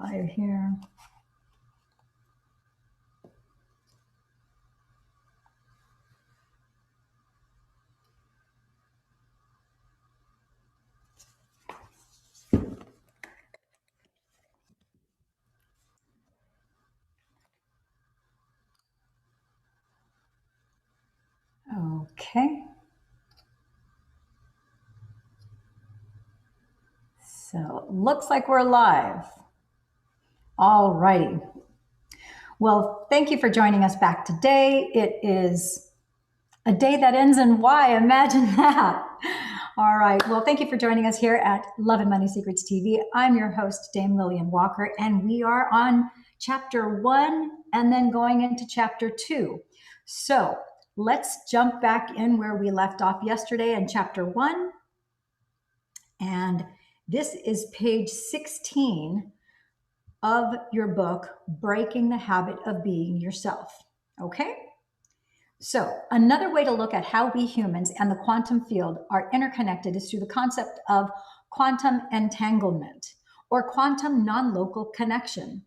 Live here. Okay. So looks like we're live. All righty. Well, thank you for joining us back today. It is a day that ends in Y. Imagine that. All right. Well, thank you for joining us here at Love and Money Secrets TV. I'm your host, Dame Lillian Walker, and we are on chapter 1 and then going into chapter 2. So let's jump back in where we left off yesterday in chapter 1. And this is page 16 of your book, Breaking the Habit of Being Yourself. Okay? So, another way to look at how we humans and the quantum field are interconnected is through the concept of quantum entanglement or quantum non-local connection.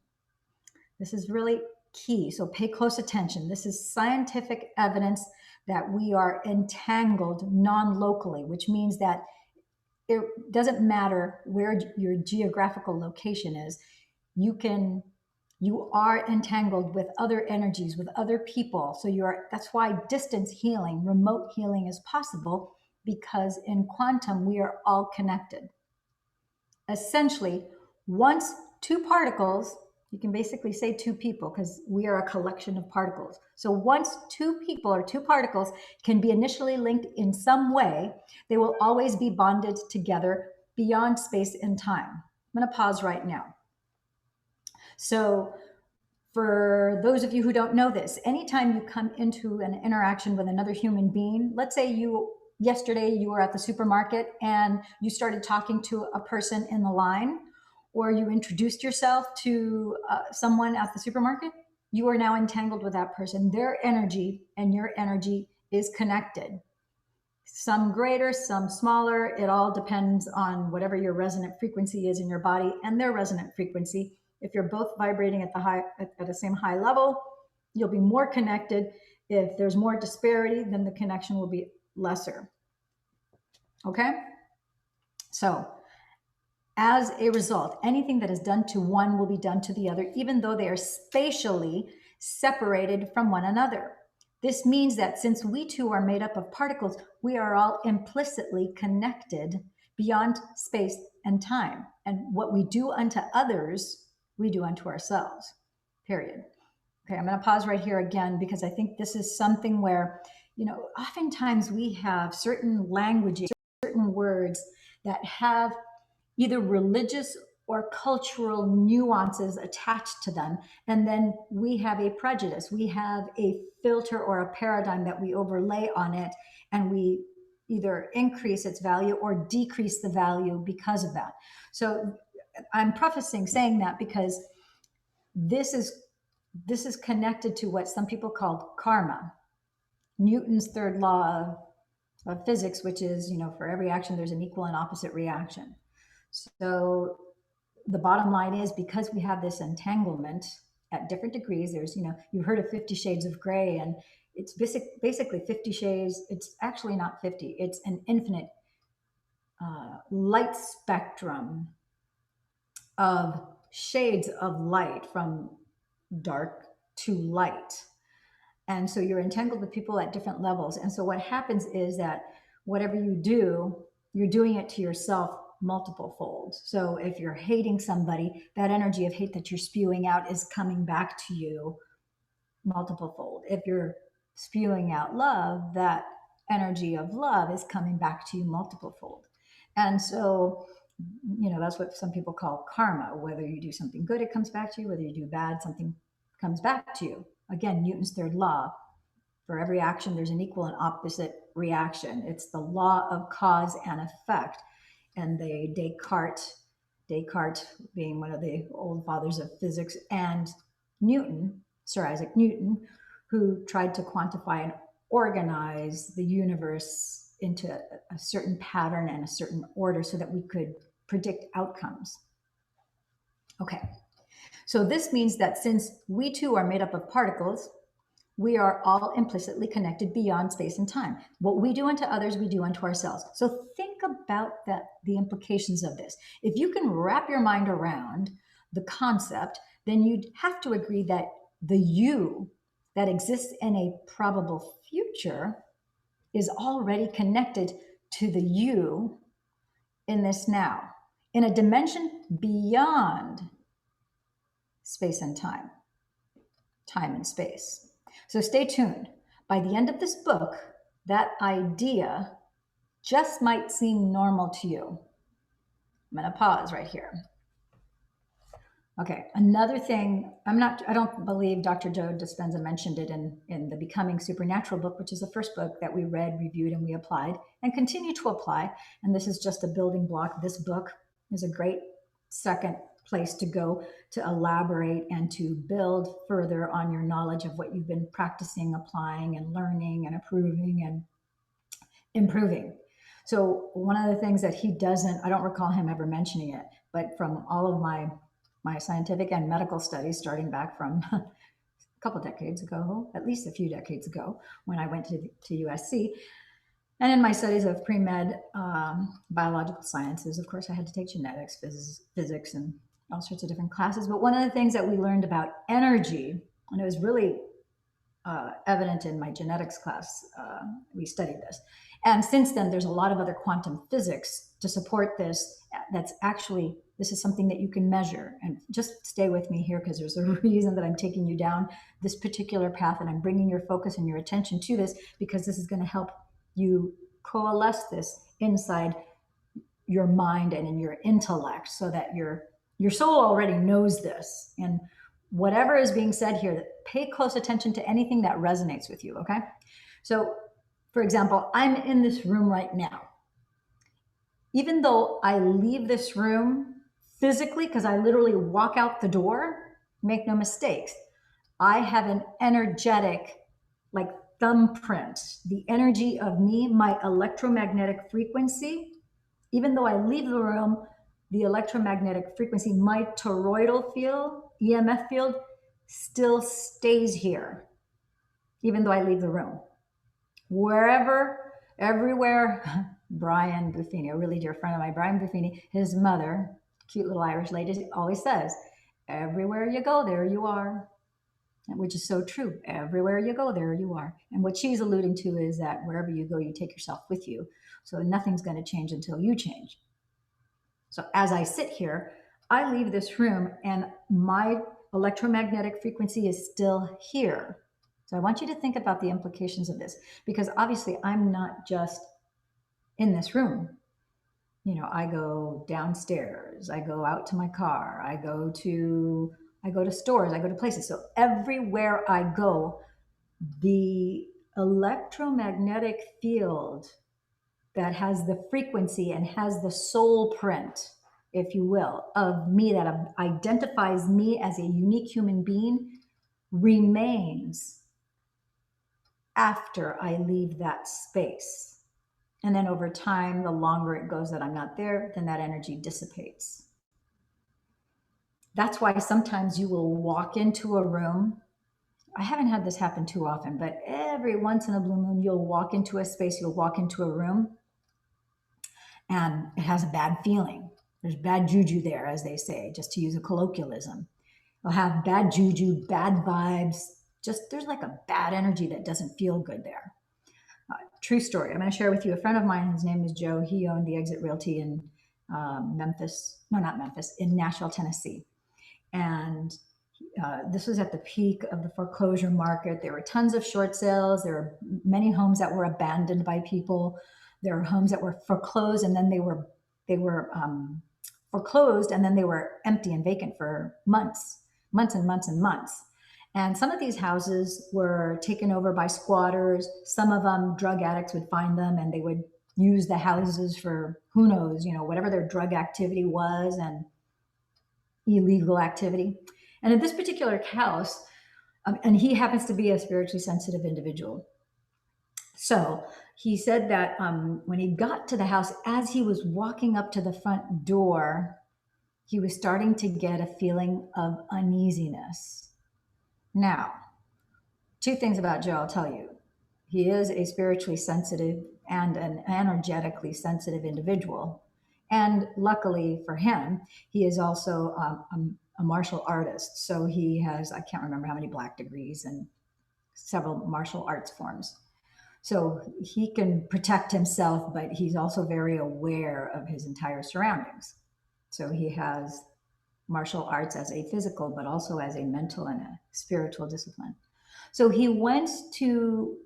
This is really key, so pay close attention. This is scientific evidence that we are entangled non-locally, which means that it doesn't matter where your geographical location is. You are entangled with other energies, with other people. So that's why distance healing, remote healing is possible, because in quantum, we are all connected. Essentially, once two particles, you can basically say two people because we are a collection of particles. So once two people or two particles can be initially linked in some way, they will always be bonded together beyond space and time. I'm going to pause right now. So for those of you who don't know this, anytime you come into an interaction with another human being, let's say yesterday you were at the supermarket and you started talking to a person in the line, or you introduced yourself to someone at the supermarket, you are now entangled with that person. Their energy and your energy is connected. Some greater, some smaller. It all depends on whatever your resonant frequency is in your body and their resonant frequency. If you're both vibrating at the same high level, you'll be more connected. If there's more disparity, then the connection will be lesser. Okay? So, as a result, anything that is done to one will be done to the other, even though they are spatially separated from one another. This means that since we two are made up of particles, we are all implicitly connected beyond space and time. And what we do unto others, we do unto ourselves, period. Okay, I'm going to pause right here again because I think this is something where, oftentimes we have certain languages, certain words that have either religious or cultural nuances attached to them. And then we have a prejudice. We have a filter or a paradigm that we overlay on it, and we either increase its value or decrease the value because of that. So I'm prefacing saying that because this is connected to what some people call karma, Newton's third law of physics, which is, for every action, there's an equal and opposite reaction. So the bottom line is, because we have this entanglement at different degrees, there's, you've heard of 50 shades of gray, and it's basically 50 shades. It's actually not 50. It's an infinite light spectrum of shades of light from dark to light. And so you're entangled with people at different levels. And so what happens is that whatever you do, you're doing it to yourself multiple folds. So if you're hating somebody, that energy of hate that you're spewing out is coming back to you multiple fold. If you're spewing out love, that energy of love is coming back to you multiple fold. And so, that's what some people call karma. Whether you do something good, it comes back to you. Whether you do bad, something comes back to you. Again, Newton's third law. For every action, there's an equal and opposite reaction. It's the law of cause and effect. And Descartes being one of the old fathers of physics, and Newton, Sir Isaac Newton, who tried to quantify and organize the universe into a certain pattern and a certain order so that we could predict outcomes. Okay, So this means that since we too are made up of particles, we are all implicitly connected beyond space and time. What we do unto others, we do unto ourselves. So think about the implications of this. If you can wrap your mind around the concept, then you'd have to agree that the you that exists in a probable future is already connected to the you in this now, in a dimension beyond space and time, time and space. So stay tuned. By the end of this book, that idea just might seem normal to you. I'm going to pause right here. Okay, another thing, I don't believe Dr. Joe Dispenza mentioned it in the Becoming Supernatural book, which is the first book that we read, reviewed, and we applied and continue to apply. And this is just a building block. This book is a great second place to go to elaborate and to build further on your knowledge of what you've been practicing, applying, and learning, and approving, and improving. So one of the things that he doesn't, I don't recall him ever mentioning it, but from all of my scientific and medical studies, starting back from a couple decades ago, at least a few decades ago, when I went to USC, and in my studies of pre-med biological sciences, of course, I had to take genetics, physics, and all sorts of different classes. But one of the things that we learned about energy, and it was really evident in my genetics class, we studied this. And since then, there's a lot of other quantum physics to support this. That's actually, this is something that you can measure. And just stay with me here, because there's a reason that I'm taking you down this particular path, and I'm bringing your focus and your attention to this, because this is going to help you coalesce this inside your mind and in your intellect, so that your soul already knows this. And whatever is being said here, pay close attention to anything that resonates with you, okay? So, for example, I'm in this room right now. Even though I leave this room physically, because I literally walk out the door, make no mistakes, I have an energetic, like, thumbprint. The energy of me, my electromagnetic frequency, even though I leave the room, the electromagnetic frequency, my toroidal field, EMF field, still stays here, even though I leave the room. Wherever, everywhere, Brian Buffini, a really dear friend of mine, Brian Buffini, his mother, cute little Irish lady, always says, everywhere you go, there you are. Which is so true. Everywhere you go, there you are. And what she's alluding to is that wherever you go, you take yourself with you. So nothing's going to change until you change. So as I sit here, I leave this room and my electromagnetic frequency is still here. So I want you to think about the implications of this, because obviously I'm not just in this room. You know, I go downstairs, I go out to my car, I go to stores, I go to places. So everywhere I go, the electromagnetic field that has the frequency and has the soul print, if you will, of me, that identifies me as a unique human being, remains after I leave that space. And then over time, the longer it goes that I'm not there, then that energy dissipates. That's why sometimes you will walk into a room. I haven't had this happen too often, but every once in a blue moon, you'll walk into a space, you'll walk into a room, and it has a bad feeling. There's bad juju there, as they say, just to use a colloquialism. You'll have bad juju, bad vibes. Just there's like a bad energy that doesn't feel good there. True story. I'm going to share with you a friend of mine. His name is Joe. He owned the Exit Realty in in Nashville, Tennessee. And this was at the peak of the foreclosure market. There were tons of short sales. There were many homes that were abandoned by people. There were homes that were foreclosed, and then they were foreclosed, and then they were empty and vacant for months and months and months. And some of these houses were taken over by squatters. Some of them, drug addicts would find them, and they would use the houses for who knows, whatever their drug activity was and illegal activity. And in this particular house, and he happens to be a spiritually sensitive individual. So he said that when he got to the house, as he was walking up to the front door, he was starting to get a feeling of uneasiness. Now, two things about Joe I'll tell you. He is a spiritually sensitive and an energetically sensitive individual. And luckily for him, he is also a martial artist. So he has, I can't remember how many black degrees and several martial arts forms. So he can protect himself, but he's also very aware of his entire surroundings. So he has martial arts as a physical, but also as a mental and a spiritual discipline. So he went to,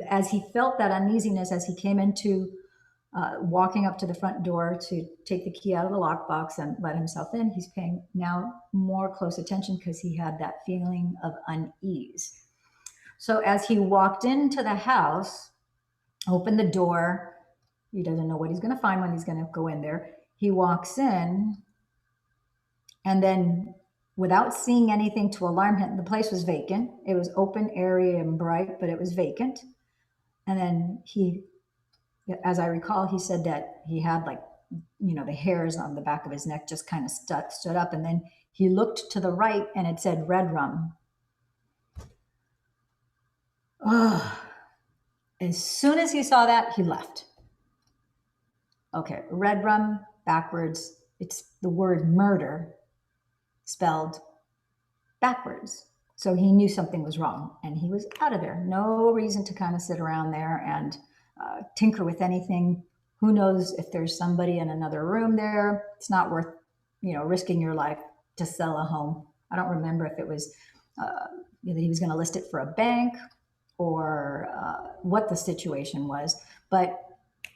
as he felt that uneasiness, as he came into walking up to the front door to take the key out of the lockbox and let himself in, he's paying now more close attention because he had that feeling of unease. So as he walked into the house, opened the door, he doesn't know what he's going to find when he's going to go in there. He walks in, and then without seeing anything to alarm him, the place was vacant. It was open, airy, and bright, but it was vacant. And then he, as I recall, he said that he had like, the hairs on the back of his neck just kind of stood up. And then he looked to the right and it said red rum. Oh, as soon as he saw that, he left. Okay, red rum backwards. It's the word murder spelled backwards. So he knew something was wrong and he was out of there. No reason to kind of sit around there and tinker with anything. Who knows if there's somebody in another room there? It's not worth, risking your life to sell a home. I don't remember if it was that he was going to list it for a bank or what the situation was, but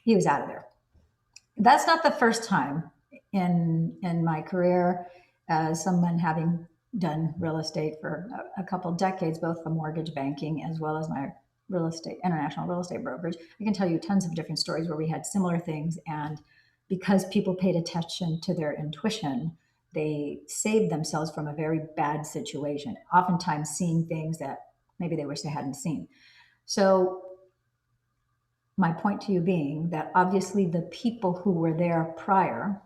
he was out of there. That's not the first time in my career as someone having done real estate for a couple decades, both the mortgage banking as well as my international real estate brokerage. I can tell you tons of different stories where we had similar things. And because people paid attention to their intuition, they saved themselves from a very bad situation, oftentimes seeing things that maybe they wish they hadn't seen. So my point to you being that obviously the people who were there prior,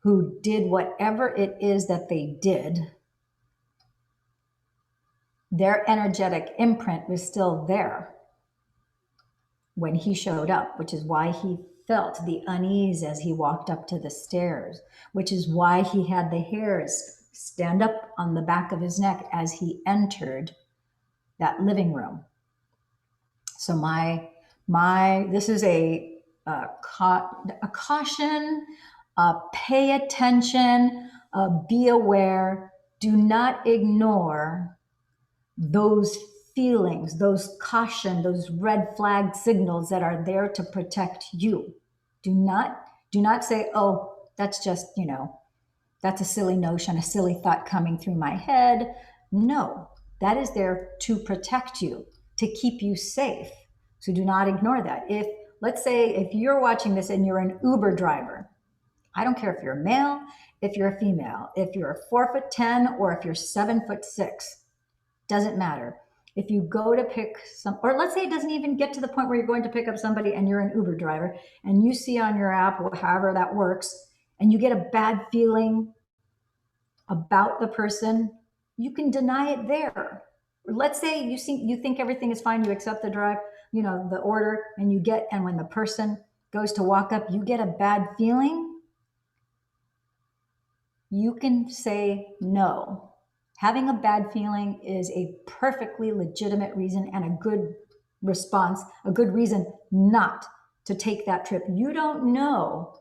who did whatever it is that they did, their energetic imprint was still there when he showed up, which is why he felt the unease as he walked up to the stairs, which is why he had the hairs stand up on the back of his neck as he entered that living room. So this is a caution, pay attention, be aware, do not ignore those feelings, those caution, those red flag signals that are there to protect you. Do not say, oh, that's just, that's a silly notion, a silly thought coming through my head. No, that is there to protect you, to keep you safe. So do not ignore that. Let's say if you're watching this and you're an Uber driver, I don't care if you're a male, if you're a female, if you're 4'10" or if you're 7'6", doesn't matter. If you go to pick or let's say it doesn't even get to the point where you're going to pick up somebody and you're an Uber driver and you see on your app or however that works and you get a bad feeling about the person, you can deny it there. Let's say you think everything is fine, you accept the drive, the order, and when the person goes to walk up, you get a bad feeling, you can say no. Having a bad feeling is a perfectly legitimate reason and a good response, a good reason not to take that trip. You don't know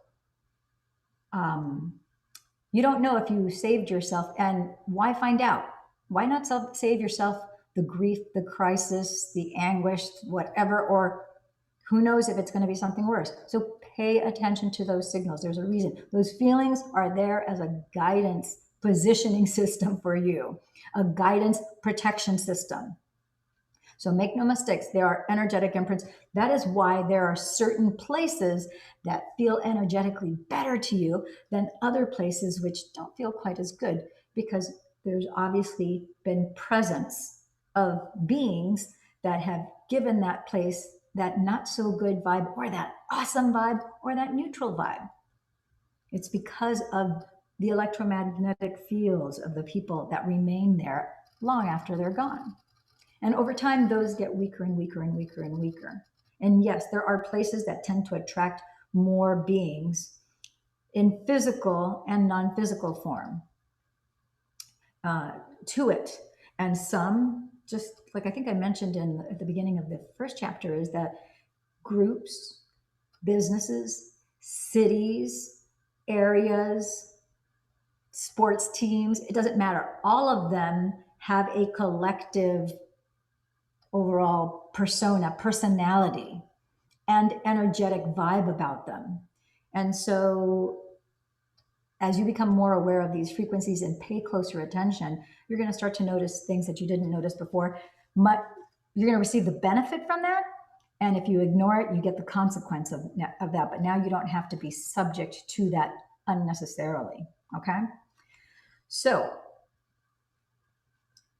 if you saved yourself, and why find out? Why not save yourself the grief, the crisis, the anguish, whatever, or who knows if it's going to be something worse. So pay attention to those signals. There's a reason. Those feelings are there as a guidance positioning system for you, a guidance protection system. So make no mistakes, there are energetic imprints. That is why there are certain places that feel energetically better to you than other places which don't feel quite as good, because there's obviously been presence of beings that have given that place that not so good vibe or that awesome vibe or that neutral vibe. It's because of the electromagnetic fields of the people that remain there long after they're gone. And over time, those get weaker and weaker and weaker and weaker. And yes, there are places that tend to attract more beings in physical and non-physical form to it. And some, just like I think I mentioned at the beginning of the first chapter, is that groups, businesses, cities, areas, sports teams, it doesn't matter. All of them have a collective overall persona, personality, and energetic vibe about them. And so as you become more aware of these frequencies and pay closer attention, you're going to start to notice things that you didn't notice before. You're going to receive the benefit from that. And if you ignore it, you get the consequence of that. But now you don't have to be subject to that unnecessarily. Okay? So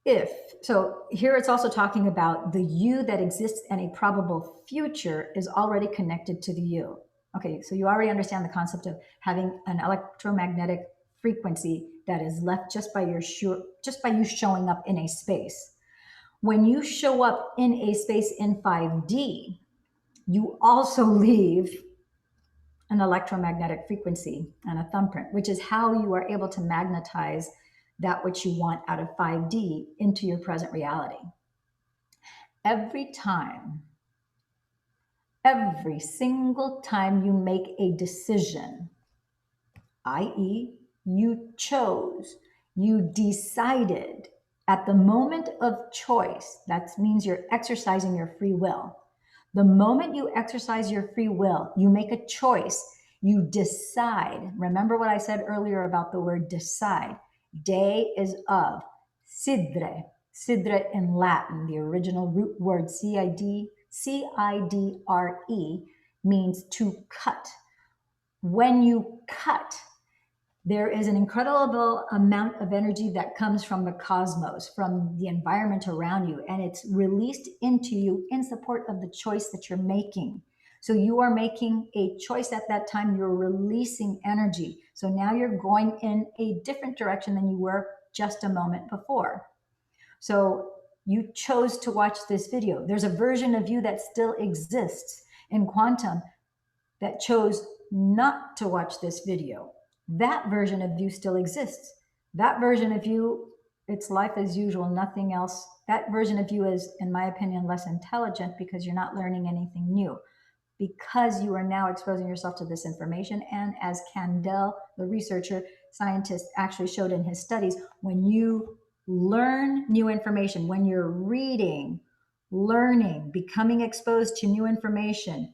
here it's also talking about the you that exists in a probable future is already connected to the you. Okay, so you already understand the concept of having an electromagnetic frequency that is left just by you showing up in a space. When you show up in a space in 5D, you also leave an electromagnetic frequency and a thumbprint, which is how you are able to magnetize that which you want out of 5D into your present reality. Every single time you make a decision, i.e., you chose, you decided at the moment of choice, that means you're exercising your free will. The moment you exercise your free will, you make a choice, you decide. Remember what I said earlier about the word decide. De is of, sidre. Sidre in Latin, the original root word C-I-D-R-E means to cut. When you cut, there is an incredible amount of energy that comes from the cosmos, from the environment around you, and it's released into you in support of the choice that you're making. So you are making a choice at that time, you're releasing energy. So now you're going in a different direction than you were just a moment before. So you chose to watch this video. There's a version of you that still exists in quantum that chose not to watch this video. That version of you still exists. That version of you, it's life as usual, nothing else. That version of you is, in my opinion, less intelligent because you're not learning anything new, because you are now exposing yourself to this information. And as Candell, the researcher, scientist, actually showed in his studies, when you learn new information, when you're reading, learning, becoming exposed to new information,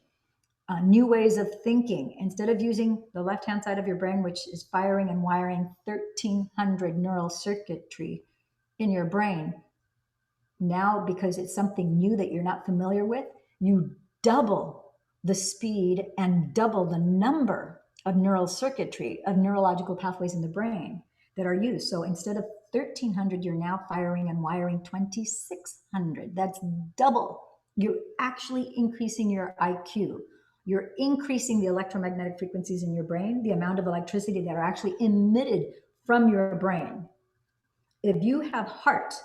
new ways of thinking, instead of using the left-hand side of your brain, which is firing and wiring 1,300 neural circuitry in your brain, now, because it's something new that you're not familiar with, you double the speed and double the number of neural circuitry, of neurological pathways in the brain that are used. So instead of 1,300, you're now firing and wiring 2,600. That's double. You're actually increasing your IQ. You're increasing the electromagnetic frequencies in your brain, the amount of electricity that are actually emitted from your brain. If you have heart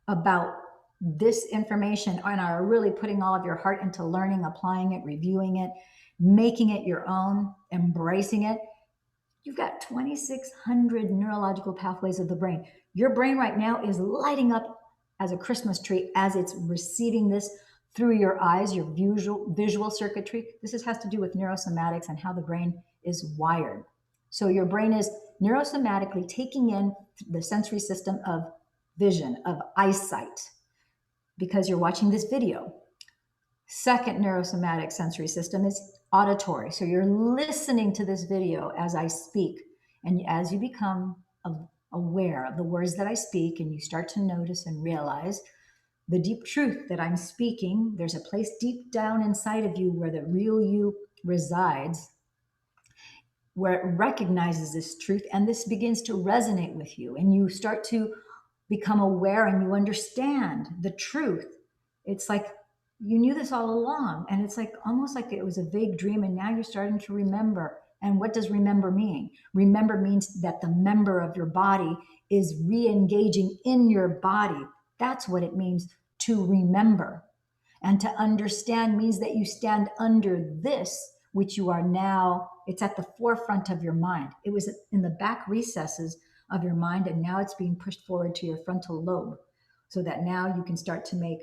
about this information and are really putting all of your heart into learning, applying it, reviewing it, making it your own, embracing it, you've got 2,600 neurological pathways of the brain. Your brain right now is lighting up as a Christmas tree as it's receiving this through your eyes, your visual circuitry. This has to do with neurosomatics and how the brain is wired. So your brain is neurosomatically taking in the sensory system of vision, of eyesight, because you're watching this video. Second neurosomatic sensory system is auditory. So you're listening to this video as I speak. And as you become aware of the words that I speak, and you start to notice and realize the deep truth that I'm speaking, there's a place deep down inside of you where the real you resides, where it recognizes this truth, and this begins to resonate with you, and you start to become aware and you understand the truth. It's like you knew this all along, and it's like almost like it was a vague dream, and now you're starting to remember And what does remember mean? Remember means that the member of your body is re-engaging in your body. That's what it means to remember. And to understand means that you stand under this, which you are now, it's at the forefront of your mind. It was in the back recesses of your mind, and now it's being pushed forward to your frontal lobe, so that now you can start to make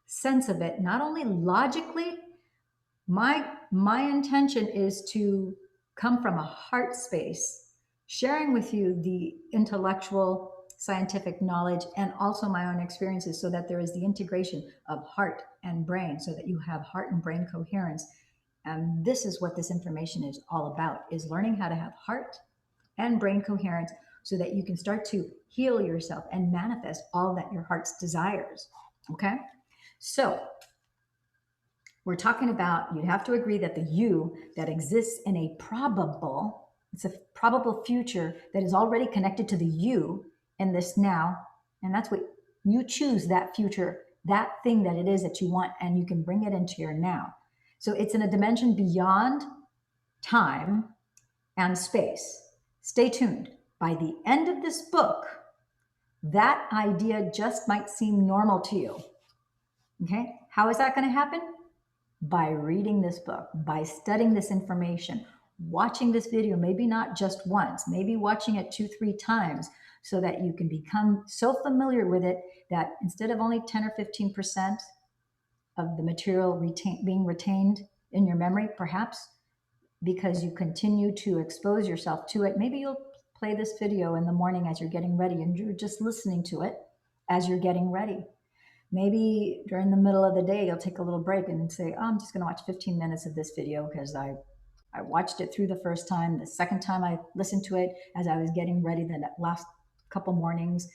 sense of it, not only logically. My intention is to come from a heart space, sharing with you the intellectual, scientific knowledge, and also my own experiences, so that there is the integration of heart and brain, so that you have heart and brain coherence. And this is what this information is all about, is learning how to have heart and brain coherence, so that you can start to heal yourself and manifest all that your heart's desires. Okay? So we're talking about, you'd have to agree that the you that exists in a probable, it's a probable future that is already connected to the you in this now. And that's what you choose, that future, that thing that it is that you want, and you can bring it into your now. So it's in a dimension beyond time and space. Stay tuned. By the end of this book, that idea just might seem normal to you. Okay? How is that going to happen? By reading this book, by studying this information, watching this video, maybe not just once, maybe watching it 2-3 times, so that you can become so familiar with it that instead of only 10 or 15% of the material being retained in your memory, perhaps because you continue to expose yourself to it, maybe you'll play this video in the morning as you're getting ready, and you're just listening to it as you're getting ready. Maybe during the middle of the day, you'll take a little break and say, oh, I'm just going to watch 15 minutes of this video because I watched it through the first time. The second time I listened to it as I was getting ready the last couple mornings.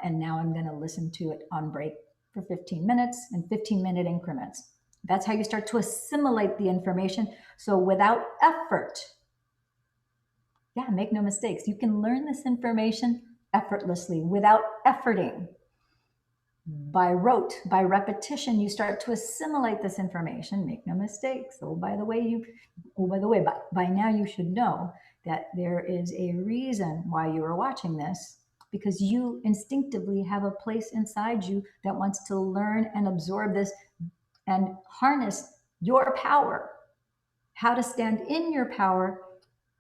And now I'm going to listen to it on break for 15 minutes in 15-minute increments. That's how you start to assimilate the information. So without effort, yeah, make no mistakes, you can learn this information effortlessly without efforting. By rote, by repetition, you start to assimilate this information. Make no mistakes. By now you should know that there is a reason why you are watching this, because you instinctively have a place inside you that wants to learn and absorb this and harness your power, how to stand in your power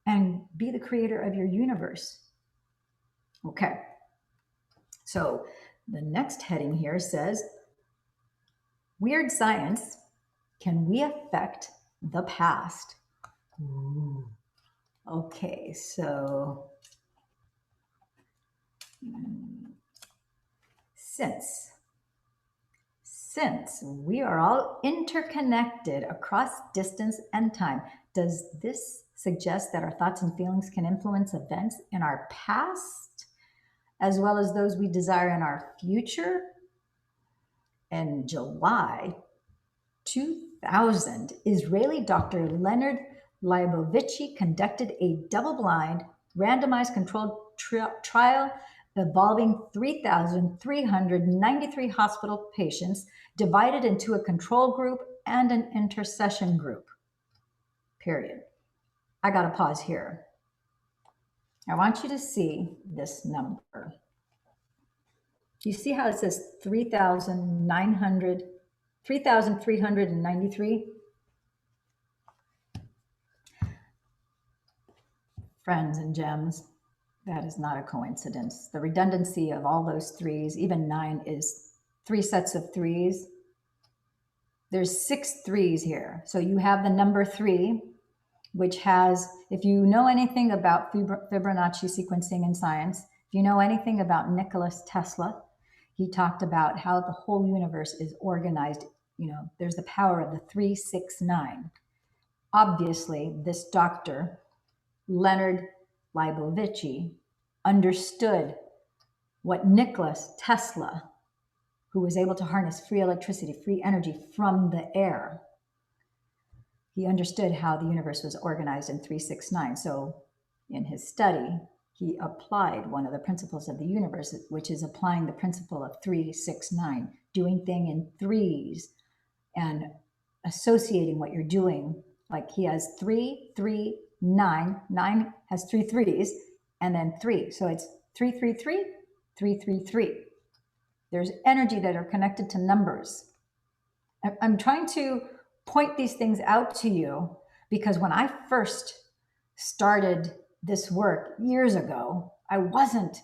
and be the creator of your universe. Okay. So the next heading here says, weird science, can we affect the past? Ooh. Okay, so since we are all interconnected across distance and time, does this suggest that our thoughts and feelings can influence events in our past as well as those we desire in our future? In July 2000, Israeli Dr. Leonard Leibovitch conducted a double-blind, randomized controlled trial involving 3,393 hospital patients, divided into a control group and an intercession group. Period. I got to pause here. I want you to see this number. Do you see how it says 3,393? Friends and gems, that is not a coincidence. The redundancy of all those threes, even 9 is 3 sets of threes. There's 6 threes here. So you have the number 3, which has, if you know anything about Fibonacci sequencing in science, if you know anything about Nikola Tesla, he talked about how the whole universe is organized. You know, there's the power of the 369. Obviously, this doctor, Leonard Leibovitch, understood what Nikola Tesla, who was able to harness free electricity, free energy from the air, he understood how the universe was organized in 369. So in his study, he applied one of the principles of the universe, which is applying the principle of 369, doing things in threes and associating what you're doing. Like he has 3, 3, 9. 9 has 3 threes, and then 3. So it's 333, 333. There's energy that are connected to numbers. I'm trying to point these things out to you because when I first started this work years ago, I wasn't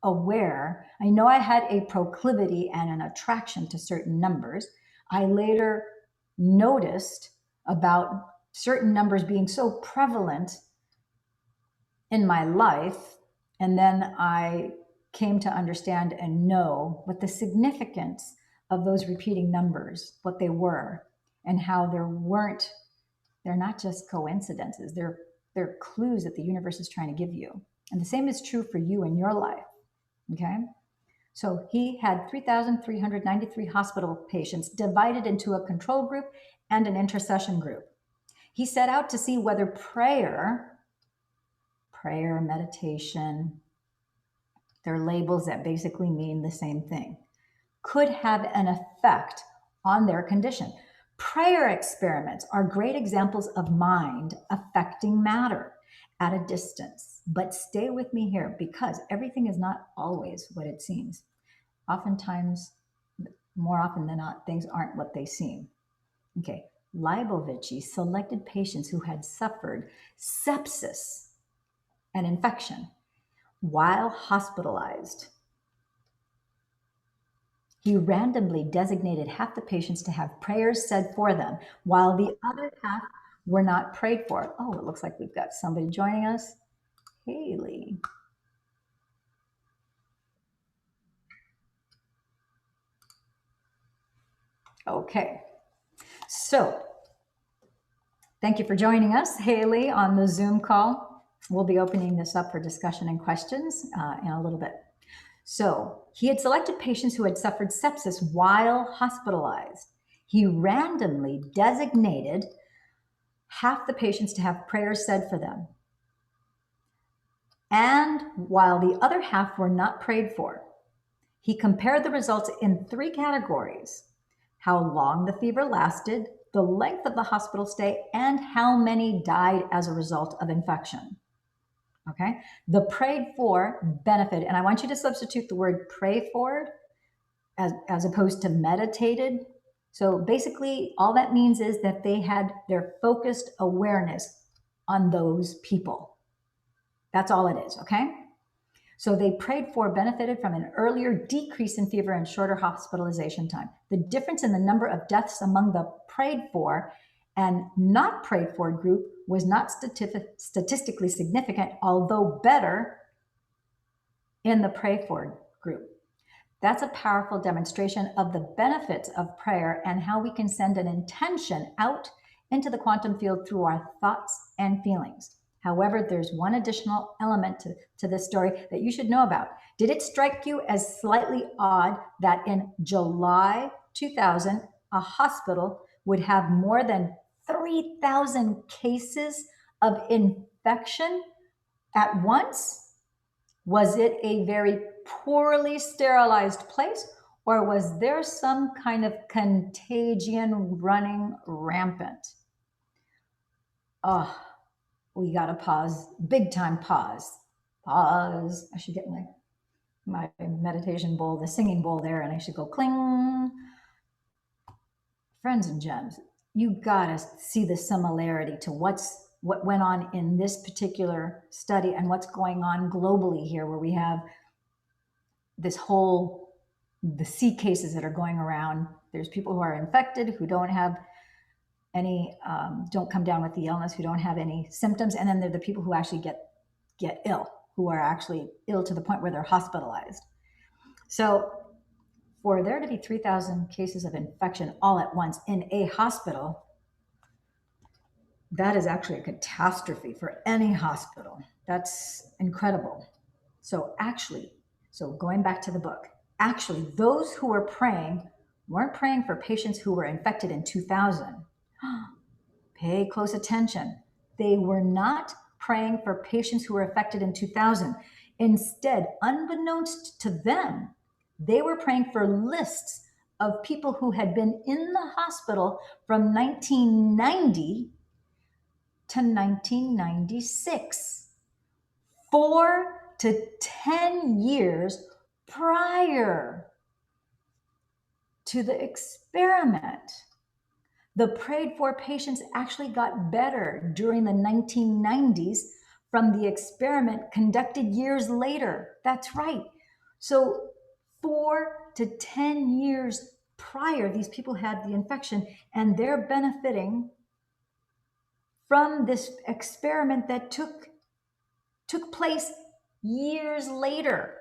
aware. I know I had a proclivity and an attraction to certain numbers. I later noticed about certain numbers being so prevalent in my life. And then I came to understand and know what the significance of those repeating numbers, what they were, and how they're not just coincidences. They're clues that the universe is trying to give you. And the same is true for you in your life. Okay? So he had 3,393 hospital patients divided into a control group and an intercession group. He set out to see whether prayer, meditation, they're labels that basically mean the same thing, could have an effect on their condition. Prayer experiments are great examples of mind affecting matter at a distance. But stay with me here because everything is not always what it seems. Oftentimes, more often than not, things aren't what they seem. Okay, Leibovitch selected patients who had suffered sepsis, an infection, while hospitalized. He randomly designated half the patients to have prayers said for them, while the other half were not prayed for. Oh, it looks like we've got somebody joining us. Haley. Okay, so thank you for joining us, Haley, on the Zoom call. We'll be opening this up for discussion and questions in a little bit. So he had selected patients who had suffered sepsis while hospitalized. He randomly designated half the patients to have prayers said for them, and while the other half were not prayed for. He compared the results in 3 categories: how long the fever lasted, the length of the hospital stay, and how many died as a result of infection. Okay, the prayed for benefit, and I want you to substitute the word pray for as opposed to meditated. So basically, all that means is that they had their focused awareness on those people. That's all it is, okay? So they prayed for benefited from an earlier decrease in fever and shorter hospitalization time. The difference in the number of deaths among the prayed for and not prayed for group was not statistically significant, although better in the pray for group. That's a powerful demonstration of the benefits of prayer and how we can send an intention out into the quantum field through our thoughts and feelings. However, there's one additional element to this story that you should know about. Did it strike you as slightly odd that in July 2000, a hospital would have more than 3,000 cases of infection at once? Was it a very poorly sterilized place, or was there some kind of contagion running rampant? Oh, we got to pause, big time pause. Pause. I should get my meditation bowl, the singing bowl there, and I should go cling. Friends and gems, you got to see the similarity to what went on in this particular study and what's going on globally here, where we have this whole, the C cases that are going around. There's people who are infected, who don't have any, don't come down with the illness, who don't have any symptoms. And then there are the people who actually get ill, who are actually ill to the point where they're hospitalized. So for there to be 3,000 cases of infection all at once in a hospital, that is actually a catastrophe for any hospital. That's incredible. So going back to the book, actually those who were praying weren't praying for patients who were infected in 2000. Pay close attention. They were not praying for patients who were affected in 2000. Instead, unbeknownst to them, they were praying for lists of people who had been in the hospital from 1990 to 1996, 4 to 10 years prior to the experiment. The prayed for patients actually got better during the 1990s from the experiment conducted years later. That's right. So 4 to 10 years prior, these people had the infection and they're benefiting from this experiment that took place years later.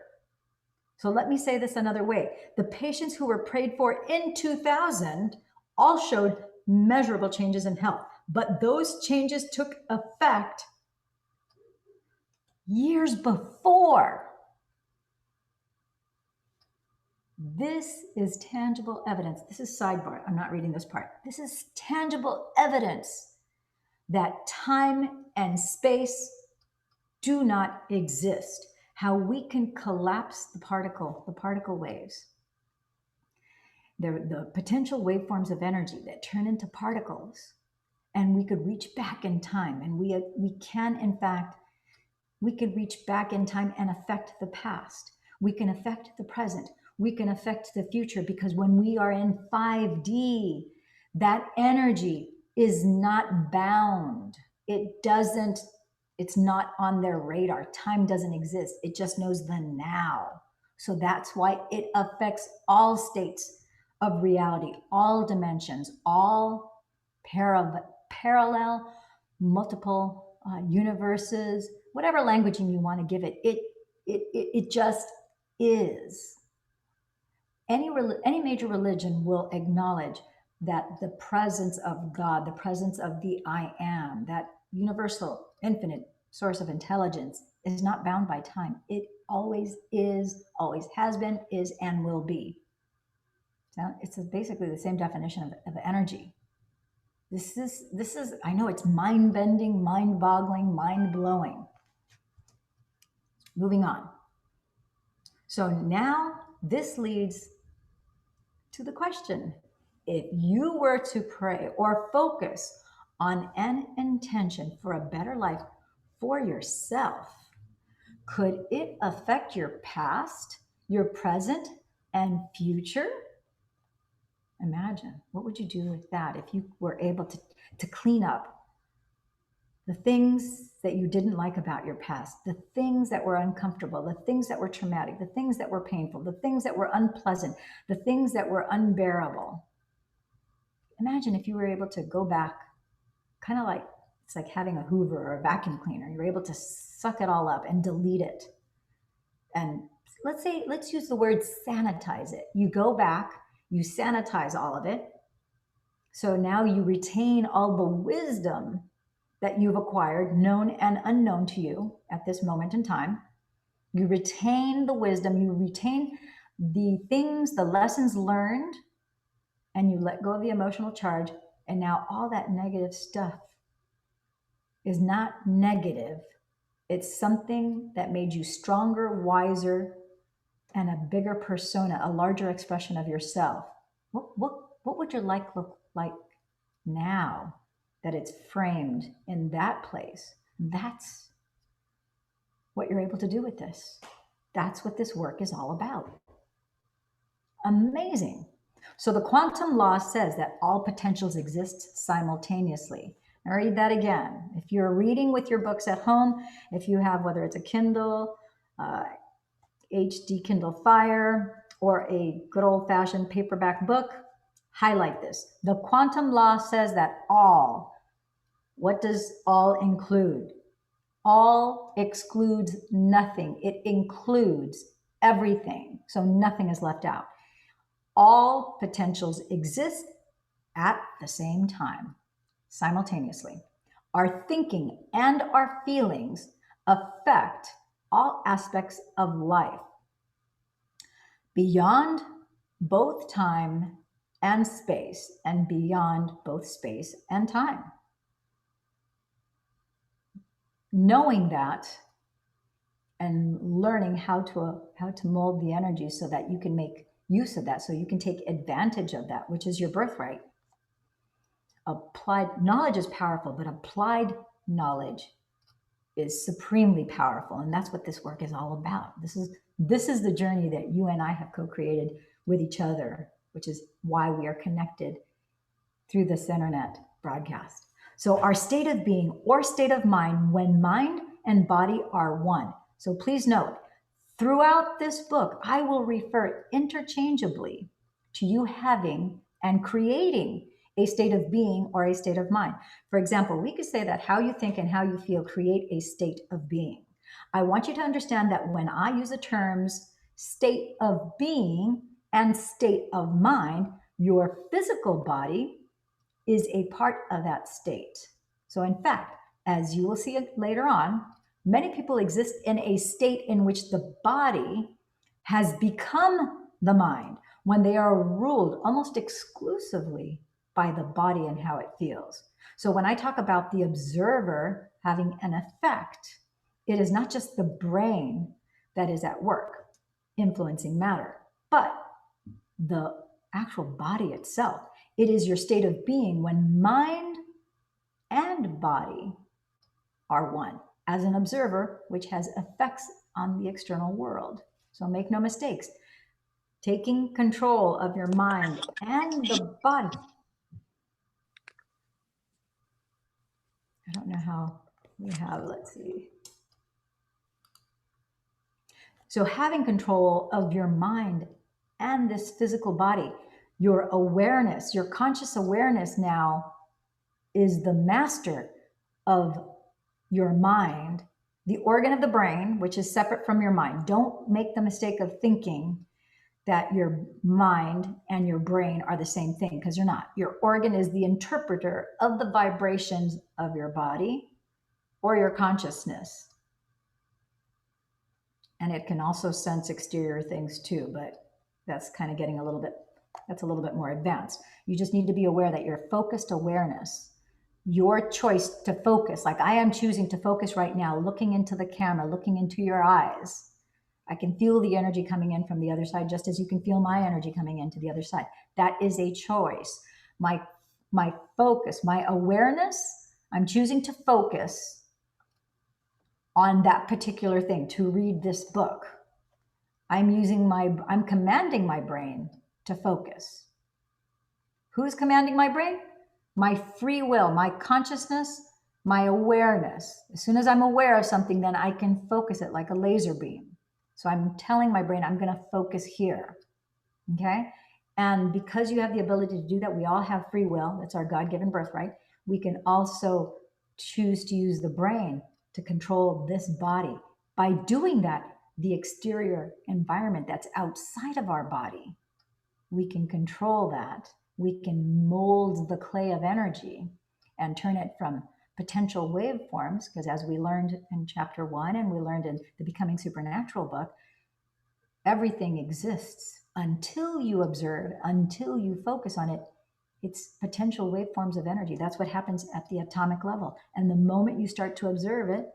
So let me say this another way. The patients who were prayed for in 2000 all showed measurable changes in health, but those changes took effect years before. This is tangible evidence. This is sidebar. I'm not reading this part. This is tangible evidence that time and space do not exist. How we can collapse the particle waves. The potential waveforms of energy that turn into particles, and we could reach back in time, and we can, in fact, we could reach back in time and affect the past. We can affect the present. We can affect the future, because when we are in 5D, that energy is not bound. It's not on their radar. Time doesn't exist. It just knows the now. So that's why it affects all states of reality, all dimensions, all parallel, multiple universes, whatever languaging you want to give it. It just is. Any major religion will acknowledge that the presence of God, the presence of the I Am, that universal, infinite source of intelligence, is not bound by time. It always is, always has been, is, and will be. So it's basically the same definition of energy. This is, I know it's mind-bending, mind-boggling, mind-blowing. Moving on. So now this leads to the question: if you were to pray or focus on an intention for a better life for yourself, could it affect your past, your present, and future? Imagine, what would you do with that if you were able to clean up the things that you didn't like about your past, the things that were uncomfortable, the things that were traumatic, the things that were painful, the things that were unpleasant, the things that were unbearable? Imagine if you were able to go back, kind of like, it's like having a Hoover or a vacuum cleaner. You're able to suck it all up and delete it. And let's use the word sanitize it. You go back, you sanitize all of it. So now you retain all the wisdom that you've acquired, known and unknown to you at this moment in time. You retain the wisdom, you retain the things, the lessons learned, and you let go of the emotional charge. And now all that negative stuff is not negative. It's something that made you stronger, wiser, and a bigger persona, a larger expression of yourself. What would your life look like now that it's framed in that place? That's what you're able to do with this. That's what this work is all about. Amazing. So the quantum law says that all potentials exist simultaneously. I'll read that again. If you're reading with your books at home, if you have, whether it's a Kindle, HD Kindle Fire, or a good old-fashioned paperback book, highlight this. The quantum law says that all. What does all include? All excludes nothing. It includes everything. So nothing is left out. All potentials exist at the same time, simultaneously. Our thinking and our feelings affect all aspects of life beyond both time and space, and beyond both space and time. Knowing that and learning how to mold the energy so that you can make use of that, so you can take advantage of that, which is your birthright. Applied knowledge is powerful, but applied knowledge is supremely powerful. And that's what this work is all about. This is the journey that you and I have co-created with each other, which is why we are connected through this internet broadcast. So our state of being or state of mind, when mind and body are one. So please note, throughout this book, I will refer interchangeably to you having and creating a state of being or a state of mind. For example, we could say that how you think and how you feel create a state of being. I want you to understand that when I use the terms state of being and state of mind, your physical body is a part of that state. So in fact, as you will see it later on, many people exist in a state in which the body has become the mind when they are ruled almost exclusively by the body and how it feels. So when I talk about the observer having an effect, it is not just the brain that is at work influencing matter, but the actual body itself. It is your state of being when mind and body are one, as an observer, which has effects on the external world. So make no mistakes. Taking control of your mind and the body. I don't know how we have, let's see. So having control of your mind and this physical body, your awareness, your conscious awareness now is the master of your mind, the organ of the brain, which is separate from your mind. Don't make the mistake of thinking that your mind and your brain are the same thing, because you're not. Your organ is the interpreter of the vibrations of your body or your consciousness. And it can also sense exterior things too, but that's kind of getting a little bit more advanced. You just need to be aware that your focused awareness, your choice to focus, like I am choosing to focus right now, looking into the camera, looking into your eyes. I can feel the energy coming in from the other side, just as you can feel my energy coming into the other side. That is a choice. My focus, my awareness, I'm choosing to focus on that particular thing, to read this book. I'm commanding my brain to focus. Who's commanding my brain? My free will, my consciousness, my awareness. As soon as I'm aware of something, then I can focus it like a laser beam. So I'm telling my brain, I'm going to focus here. Okay? And because you have the ability to do that, we all have free will. That's our God-given birthright. We can also choose to use the brain to control this body. By doing that, the exterior environment that's outside of our body, we can control that. We can mold the clay of energy and turn it from potential waveforms, because as we learned in chapter 1 and we learned in the Becoming Supernatural book, everything exists until you observe, until you focus on it. It's potential waveforms of energy. That's what happens at the atomic level. And the moment you start to observe it,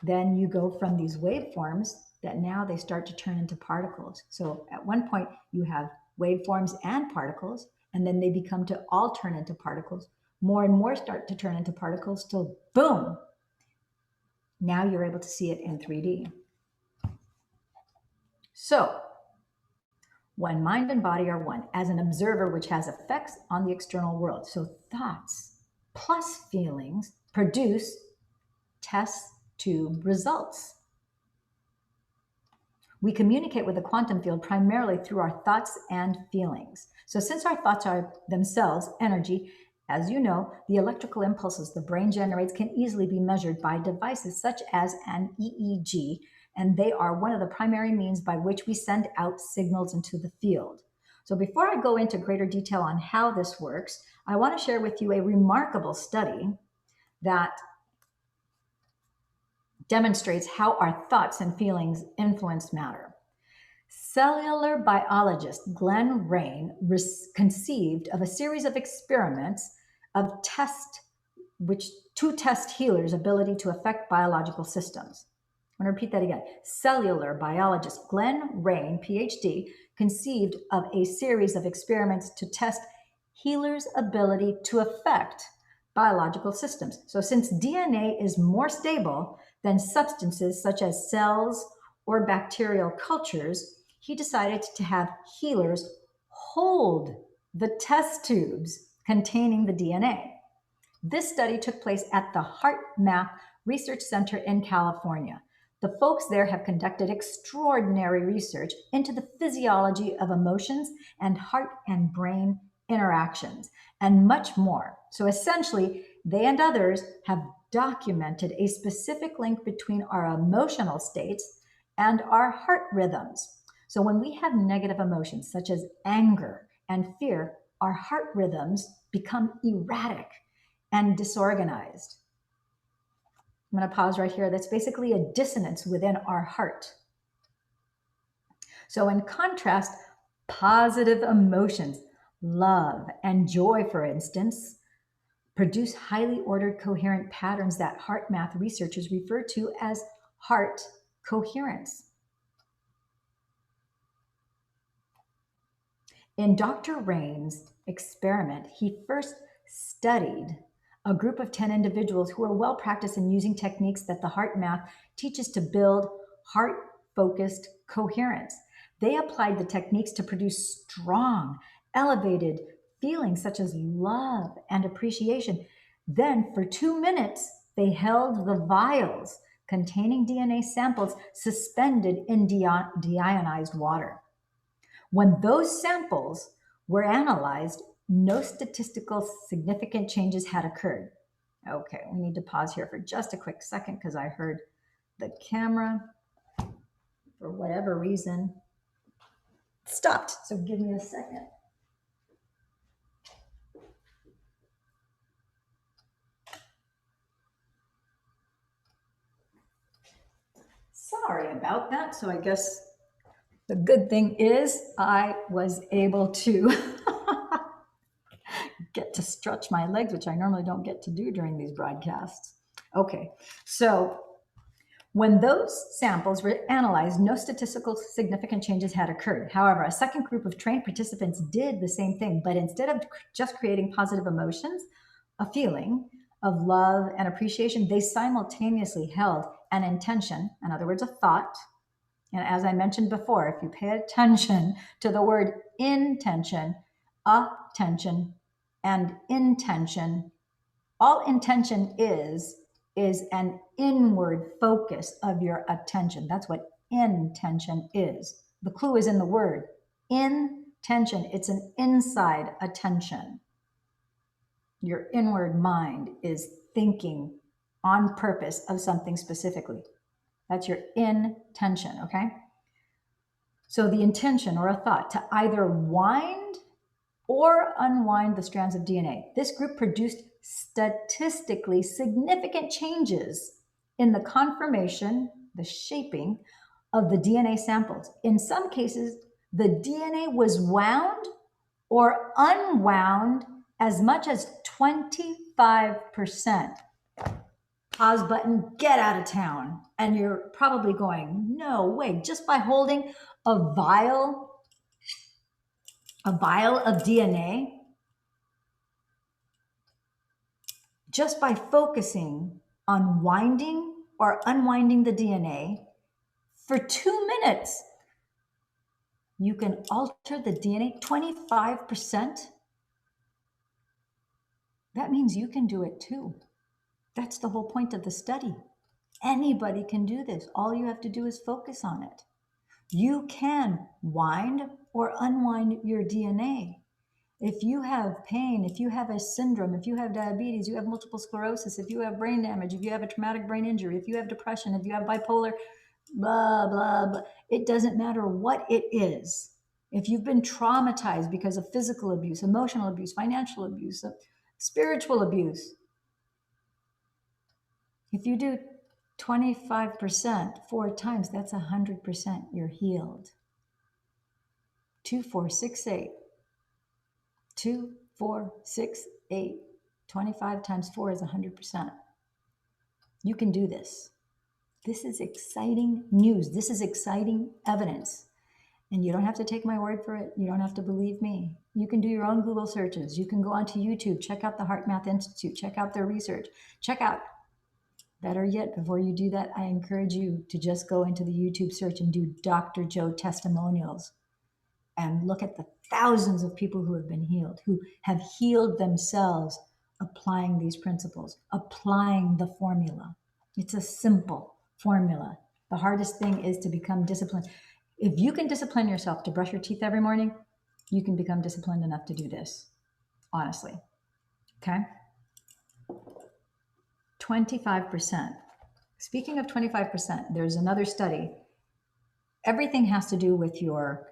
then you go from these waveforms that now they start to turn into particles. So at one point you have waveforms and particles, and then they become to all turn into particles. More and more start to turn into particles till boom, now you're able to see it in 3D. So when mind and body are one, as an observer which has effects on the external world. So thoughts plus feelings produce test tube results. We communicate with the quantum field primarily through our thoughts and feelings. So since our thoughts are themselves energy, as you know, the electrical impulses the brain generates can easily be measured by devices such as an EEG, and they are one of the primary means by which we send out signals into the field. So before I go into greater detail on how this works, I want to share with you a remarkable study that demonstrates how our thoughts and feelings influence matter. Cellular biologist Glenn Rain conceived of a series of experiments to test healers' ability to affect biological systems. I'm going to repeat that again. Cellular biologist Glenn Rain, PhD, conceived of a series of experiments to test healers' ability to affect biological systems. So since DNA is more stable than substances such as cells or bacterial cultures, he decided to have healers hold the test tubes containing the DNA. This study took place at the HeartMath Research Center in California. The folks there have conducted extraordinary research into the physiology of emotions and heart and brain interactions, and much more. So essentially, they and others have documented a specific link between our emotional states and our heart rhythms. So when we have negative emotions such as anger and fear, our heart rhythms become erratic and disorganized. I'm going to pause right here. That's basically a dissonance within our heart. So in contrast, positive emotions, love and joy, for instance, produce highly ordered coherent patterns that HeartMath researchers refer to as heart coherence. In Dr. Rain's experiment, he first studied a group of 10 individuals who are well practiced in using techniques that the HeartMath teaches to build heart-focused coherence. They applied the techniques to produce strong, elevated feelings such as love and appreciation. Then, for 2 minutes, they held the vials containing DNA samples suspended in deionized water. When those samples were analyzed, no statistical significant changes had occurred. Okay, we need to pause here for just a quick second because I heard the camera, for whatever reason, stopped. So give me a second. Sorry about that. So I guess the good thing is I was able to get to stretch my legs, which I normally don't get to do during these broadcasts. Okay, so when those samples were analyzed, no statistical significant changes had occurred. However, a second group of trained participants did the same thing, but instead of just creating positive emotions, a feeling of love and appreciation, they simultaneously held an intention, in other words, a thought. And as I mentioned before, if you pay attention to the word intention, attention, and intention, all intention is an inward focus of your attention. That's what intention is. The clue is in the word intention. It's an inside attention. Your inward mind is thinking on purpose of something specifically. That's your intention, okay? So the intention or a thought to either wind or unwind the strands of DNA. This group produced statistically significant changes in the conformation, the shaping of the DNA samples. In some cases, the DNA was wound or unwound as much as 25%. Pause button, get out of town. And you're probably going, no way, just by holding a vial of DNA, just by focusing on winding or unwinding the DNA for 2 minutes, you can alter the DNA 25%. That means you can do it too. That's the whole point of the study. Anybody can do this. All you have to do is focus on it. You can wind or unwind your DNA. If you have pain, if you have a syndrome, if you have diabetes, you have multiple sclerosis, if you have brain damage, if you have a traumatic brain injury, if you have depression, if you have bipolar, blah, blah, blah. It doesn't matter what it is. If you've been traumatized because of physical abuse, emotional abuse, financial abuse, spiritual abuse, if you do 25% 4 times, that's 100%. You're healed. 2, 4, 6, 8. 2, 4, 6, 8. 25 times 4 is 100%. You can do this. This is exciting news. This is exciting evidence. And you don't have to take my word for it. You don't have to believe me. You can do your own Google searches. You can go onto YouTube, check out the Heart Math Institute, check out their research, check out, better yet, before you do that, I encourage you to just go into the YouTube search and do Dr. Joe testimonials and look at the thousands of people who have been healed, who have healed themselves applying these principles, applying the formula. It's a simple formula. The hardest thing is to become disciplined. If you can discipline yourself to brush your teeth every morning, you can become disciplined enough to do this, honestly. Okay? 25%. Speaking of 25%, there's another study. Everything has to do with your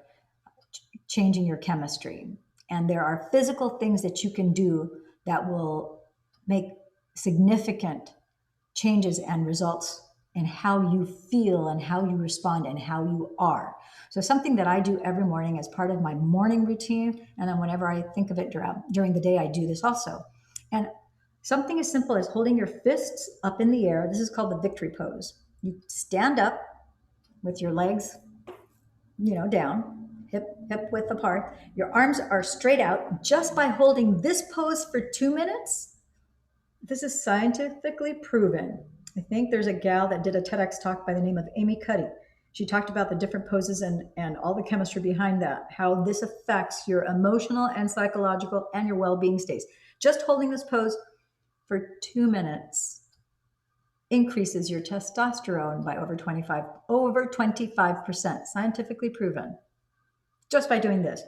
changing your chemistry. And there are physical things that you can do that will make significant changes and results in how you feel and how you respond and how you are. So something that I do every morning as part of my morning routine, and then whenever I think of it during the day, I do this also. And something as simple as holding your fists up in the air. This is called the victory pose. You stand up with your legs, down, hip width apart. Your arms are straight out. Just by holding this pose for 2 minutes, this is scientifically proven. I think there's a gal that did a TEDx talk by the name of Amy Cuddy. She talked about the different poses and all the chemistry behind that, how this affects your emotional and psychological and your well-being states. Just holding this pose for 2 minutes increases your testosterone by over 25%, scientifically proven, just by doing this.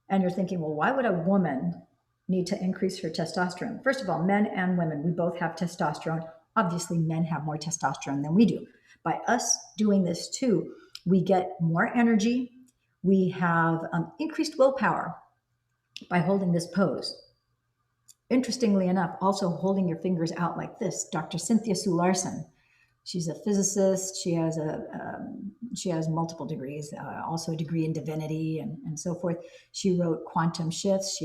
And you're thinking, well, why would a woman need to increase her testosterone? First of all, men and women, we both have testosterone. Obviously, men have more testosterone than we do. By us doing this too, we get more energy. We have increased willpower by holding this pose. Interestingly enough, also holding your fingers out like this, Dr. Cynthia Sue Larson, she's a physicist. She has multiple degrees, also a degree in divinity and so forth. She wrote Quantum Shifts,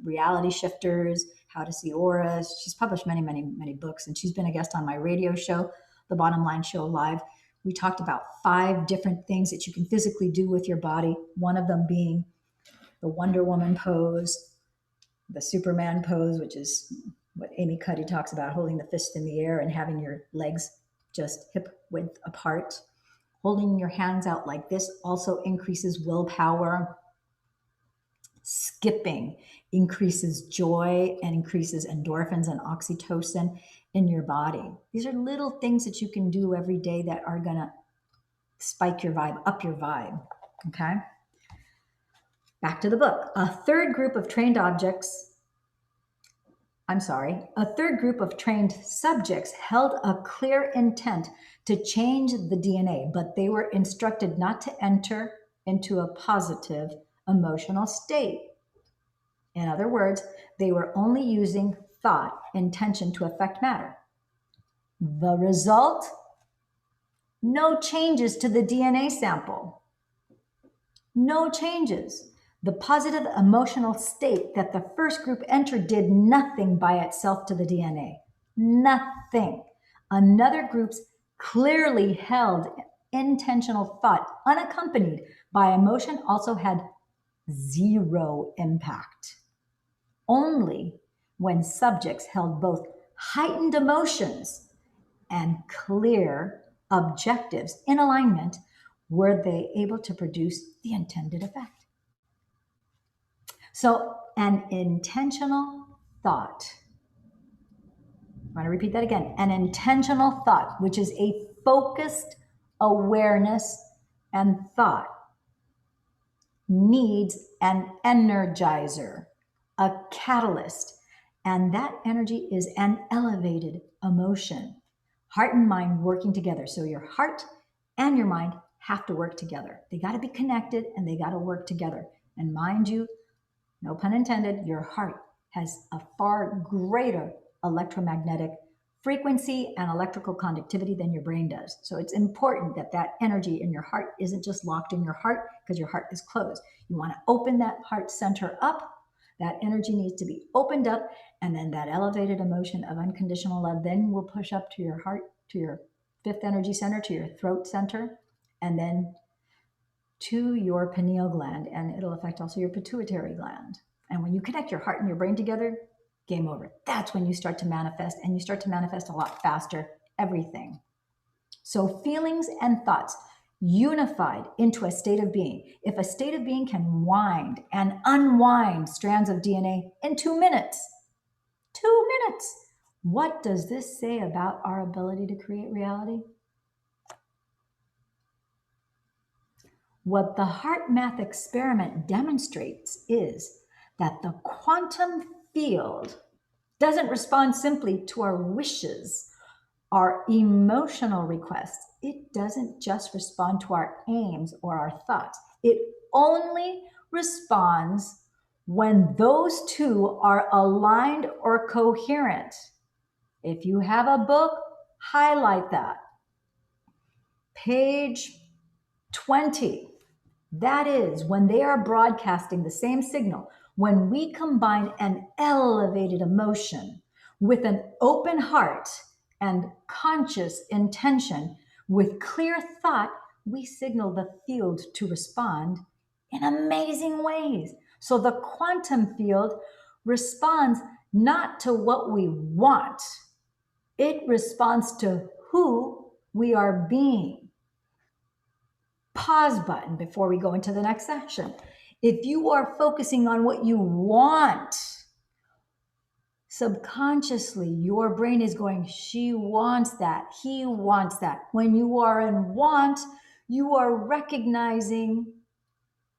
Reality Shifters, How to See Auras. She's published many, many, many books, and she's been a guest on my radio show, The Bottom Line Show Live. We talked about 5 different things that you can physically do with your body, one of them being the Wonder Woman pose, the Superman pose, which is what Amy Cuddy talks about, holding the fist in the air and having your legs just hip width apart. Holding your hands out like this also increases willpower. Skipping increases joy and increases endorphins and oxytocin in your body. These are little things that you can do every day that are going to spike your vibe, up your vibe. Okay? Back to the book. A third group of trained subjects held a clear intent to change the DNA, but they were instructed not to enter into a positive emotional state. In other words, they were only using thought, intention to affect matter. The result? No changes to the DNA sample. No changes. The positive emotional state that the first group entered did nothing by itself to the DNA. Nothing. Another group's clearly held intentional thought, unaccompanied by emotion, also had 0 impact. Only when subjects held both heightened emotions and clear objectives in alignment were they able to produce the intended effect. So an intentional thought, I want to repeat that again, an intentional thought, which is a focused awareness and thought, needs an energizer, a catalyst, and that energy is an elevated emotion. Heart and mind working together. So your heart and your mind have to work together. They got to be connected and they got to work together. And mind you, no pun intended, your heart has a far greater electromagnetic frequency and electrical conductivity than your brain does. So it's important that that energy in your heart isn't just locked in your heart because your heart is closed. You want to open that heart center up. That energy needs to be opened up, and then that elevated emotion of unconditional love then will push up to your heart, to your 5th energy center, to your throat center, and then to your pineal gland, and it'll affect also your pituitary gland. And when you connect your heart and your brain together, game over. That's when you start to manifest, and you start to manifest a lot faster everything. So feelings and thoughts unified into a state of being. If a state of being can wind and unwind strands of DNA in 2 minutes, 2 minutes, what does this say about our ability to create reality? What the HeartMath experiment demonstrates is that the quantum field doesn't respond simply to our wishes, our emotional requests. It doesn't just respond to our aims or our thoughts. It only responds when those two are aligned or coherent. If you have a book, highlight that. Page 20. That is when they are broadcasting the same signal. When we combine an elevated emotion with an open heart and conscious intention with clear thought, we signal the field to respond in amazing ways. So the quantum field responds not to what we want, it responds to who we are being. Pause button before we go into the next section. If you are focusing on what you want, subconsciously, your brain is going, she wants that, he wants that. When you are in want, you are recognizing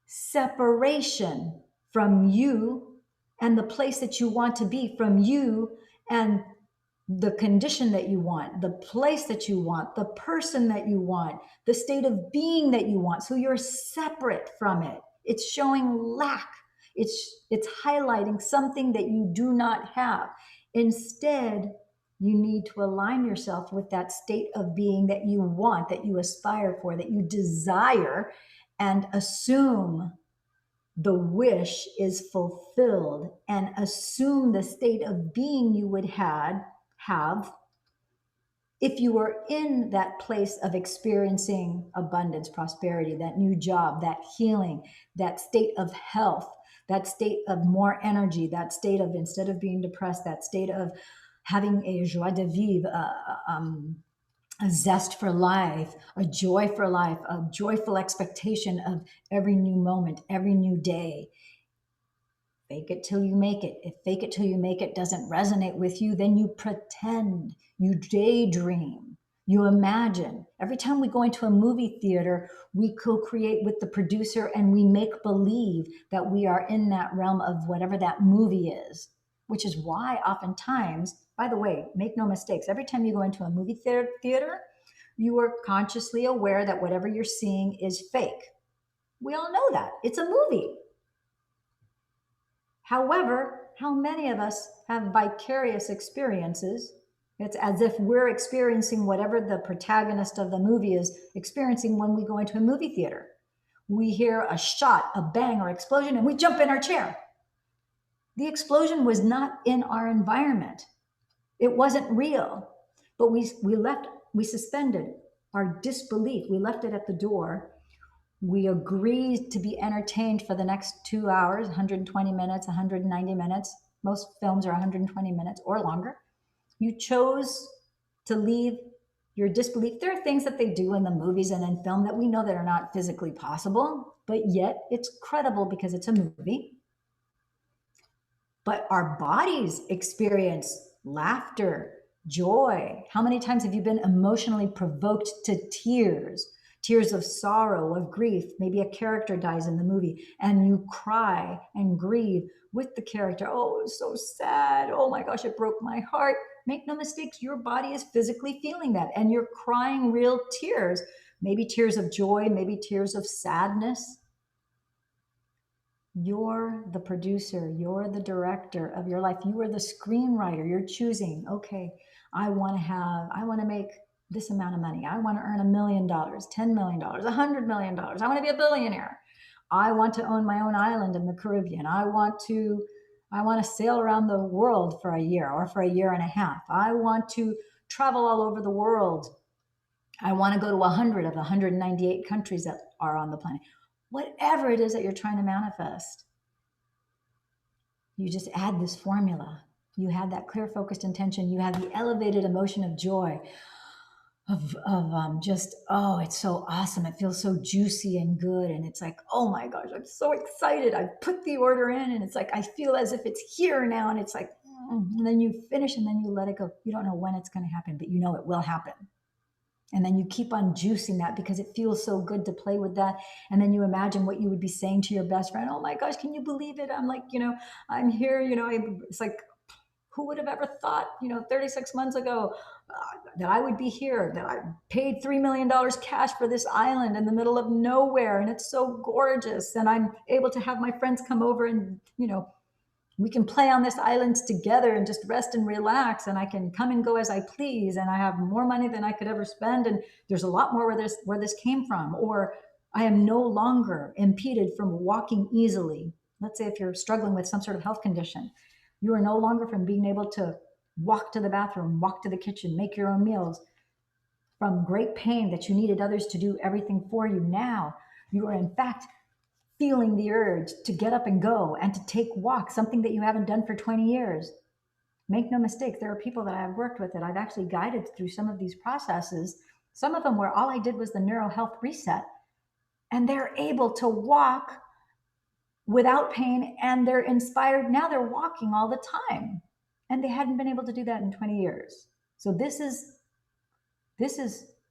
separation from you and the place that you want to be, from you and the condition that you want, the place that you want, the person that you want, the state of being that you want. So you're separate from it. It's showing lack. It's highlighting something that you do not have. Instead, you need to align yourself with that state of being that you want, that you aspire for, that you desire, and assume the wish is fulfilled, and assume the state of being you would have if you were in that place of experiencing abundance, prosperity, that new job, that healing, that state of health, that state of more energy, that state of, instead of being depressed, that state of having a joie de vivre, a zest for life, a joy for life, a joyful expectation of every new moment, every new day. Fake it till you make it. If fake it till you make it doesn't resonate with you, then you pretend, you daydream, you imagine. Every time we go into a movie theater, we co-create with the producer and we make believe that we are in that realm of whatever that movie is, which is why oftentimes, by the way, make no mistakes, every time you go into a movie theater, you are consciously aware that whatever you're seeing is fake. We all know that. It's a movie. However, how many of us have vicarious experiences? It's as if we're experiencing whatever the protagonist of the movie is experiencing when we go into a movie theater. We hear a shot, a bang, or explosion, and we jump in our chair. The explosion was not in our environment. It wasn't real, but we suspended our disbelief. We left it at the door. We agreed to be entertained for the next 2 hours, 120 minutes, 190 minutes. Most films are 120 minutes or longer. You chose to leave your disbelief. There are things that they do in the movies and in film that we know that are not physically possible, but yet it's credible because it's a movie. But our bodies experience laughter, joy. How many times have you been emotionally provoked to tears? Tears of sorrow, of grief. Maybe a character dies in the movie and you cry and grieve with the character. Oh, it was so sad. Oh my gosh, it broke my heart. Make no mistakes, your body is physically feeling that and you're crying real tears. Maybe tears of joy, maybe tears of sadness. You're the producer, you're the director of your life. You are the screenwriter. You're choosing, okay, I want to make this amount of money. I want to earn $1 million, $10 million, $100 million. I want to be a billionaire. I want to own my own island in the Caribbean. I want to sail around the world for a year or for a year and a half. I want to travel all over the world. I want to go to 100 of the 198 countries that are on the planet. whatever it is that you're trying to manifest. You just add this formula. You have that clear, focused intention. You have the elevated emotion of joy, of just, oh, it's so awesome. It feels so juicy and good. And it's like, oh my gosh, I'm so excited. I put the order in and it's like, I feel as if it's here now. And it's like, and then you finish and then you let it go. You don't know when it's going to happen, but you know it will happen. And then you keep on juicing that because it feels so good to play with that. And then you imagine what you would be saying to your best friend. Oh my gosh, can you believe it? I'm like, I'm here, it's like, who would have ever thought, 36 months ago that I would be here, that I paid $3 million cash for this island in the middle of nowhere. And it's so gorgeous. And I'm able to have my friends come over and, we can play on this island together and just rest and relax. And I can come and go as I please. And I have more money than I could ever spend. And there's a lot more where this came from. Or I am no longer impeded from walking easily. Let's say if you're struggling with some sort of health condition, you are no longer from being able to walk to the bathroom, walk to the kitchen, make your own meals, from great pain that you needed others to do everything for you. Now you are in fact feeling the urge to get up and go and to take walks, something that you haven't done for 20 years. Make no mistake, there are people that I've worked with that I've actually guided through some of these processes, some of them where all I did was the neuro health reset, and they're able to walk without pain, and they're inspired. Now they're walking all the time, and they hadn't been able to do that in 20 years. So this is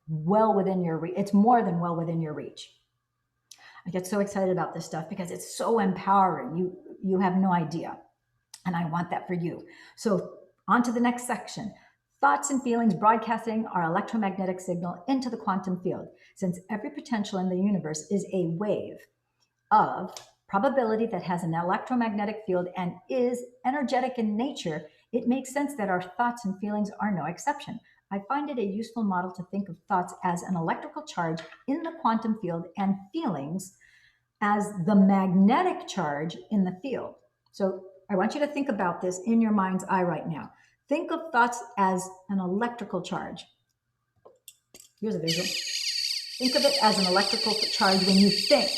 well within your reach. It's more than well within your reach. I get so excited about this stuff because it's so empowering. You have no idea. And I want that for you. So on to the next section. Thoughts and feelings broadcasting our electromagnetic signal into the quantum field. Since every potential in the universe is a wave of probability that has an electromagnetic field and is energetic in nature, it makes sense that our thoughts and feelings are no exception. I find it a useful model to think of thoughts as an electrical charge in the quantum field and feelings as the magnetic charge in the field. So I want you to think about this in your mind's eye right now. Think of thoughts as an electrical charge. Here's a visual. Think of it as an electrical charge when you think.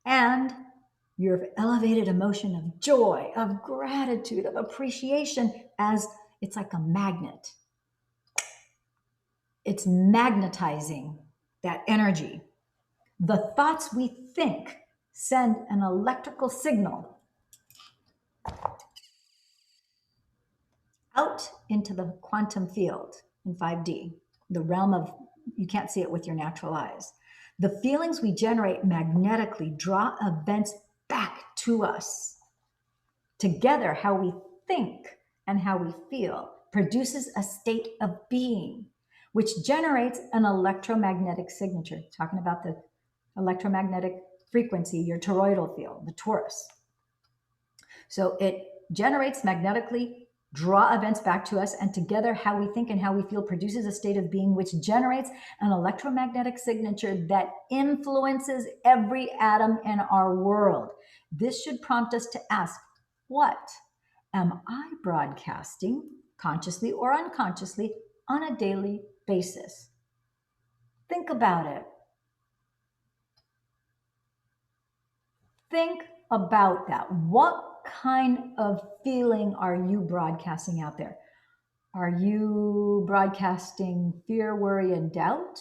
And your elevated emotion of joy, of gratitude, of appreciation, as it's like a magnet. It's magnetizing that energy. The thoughts we think send an electrical signal out into the quantum field in 5D, the realm of, you can't see it with your natural eyes. The feelings we generate magnetically draw events back to us. Together, how we think and how we feel produces a state of being, which generates an electromagnetic signature. Talking about the electromagnetic frequency, your toroidal field, the torus. So it generates magnetically, draw events back to us, and together how we think and how we feel produces a state of being which generates an electromagnetic signature that influences every atom in our world. This should prompt us to ask, what am I broadcasting, consciously or unconsciously, on a daily basis? Think about it. Think about that. What kind of feeling are you broadcasting out there? Are you broadcasting fear, worry, and doubt?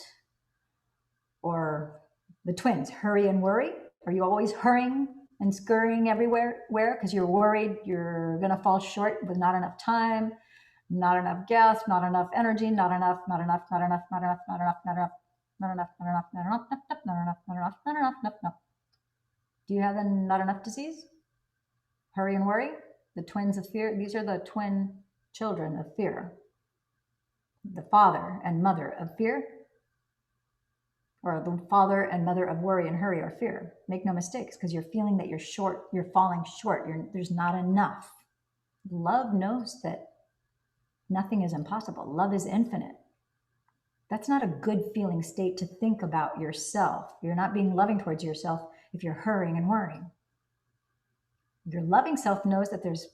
Or the twins, hurry and worry? Are you always hurrying and scurrying everywhere because you're worried you're going to fall short with not enough time, not enough gas, not enough energy, not enough. Do you have the not enough disease? Hurry and worry? The twins of fear? These are the twin children of fear. The father and mother of fear, or the father and mother of worry and hurry or fear. Make no mistakes, because you're feeling that you're short, you're falling short, there's not enough. Love knows that nothing is impossible. Love is infinite. That's not a good feeling state to think about yourself. You're not being loving towards yourself if you're hurrying and worrying. Your loving self knows that there's,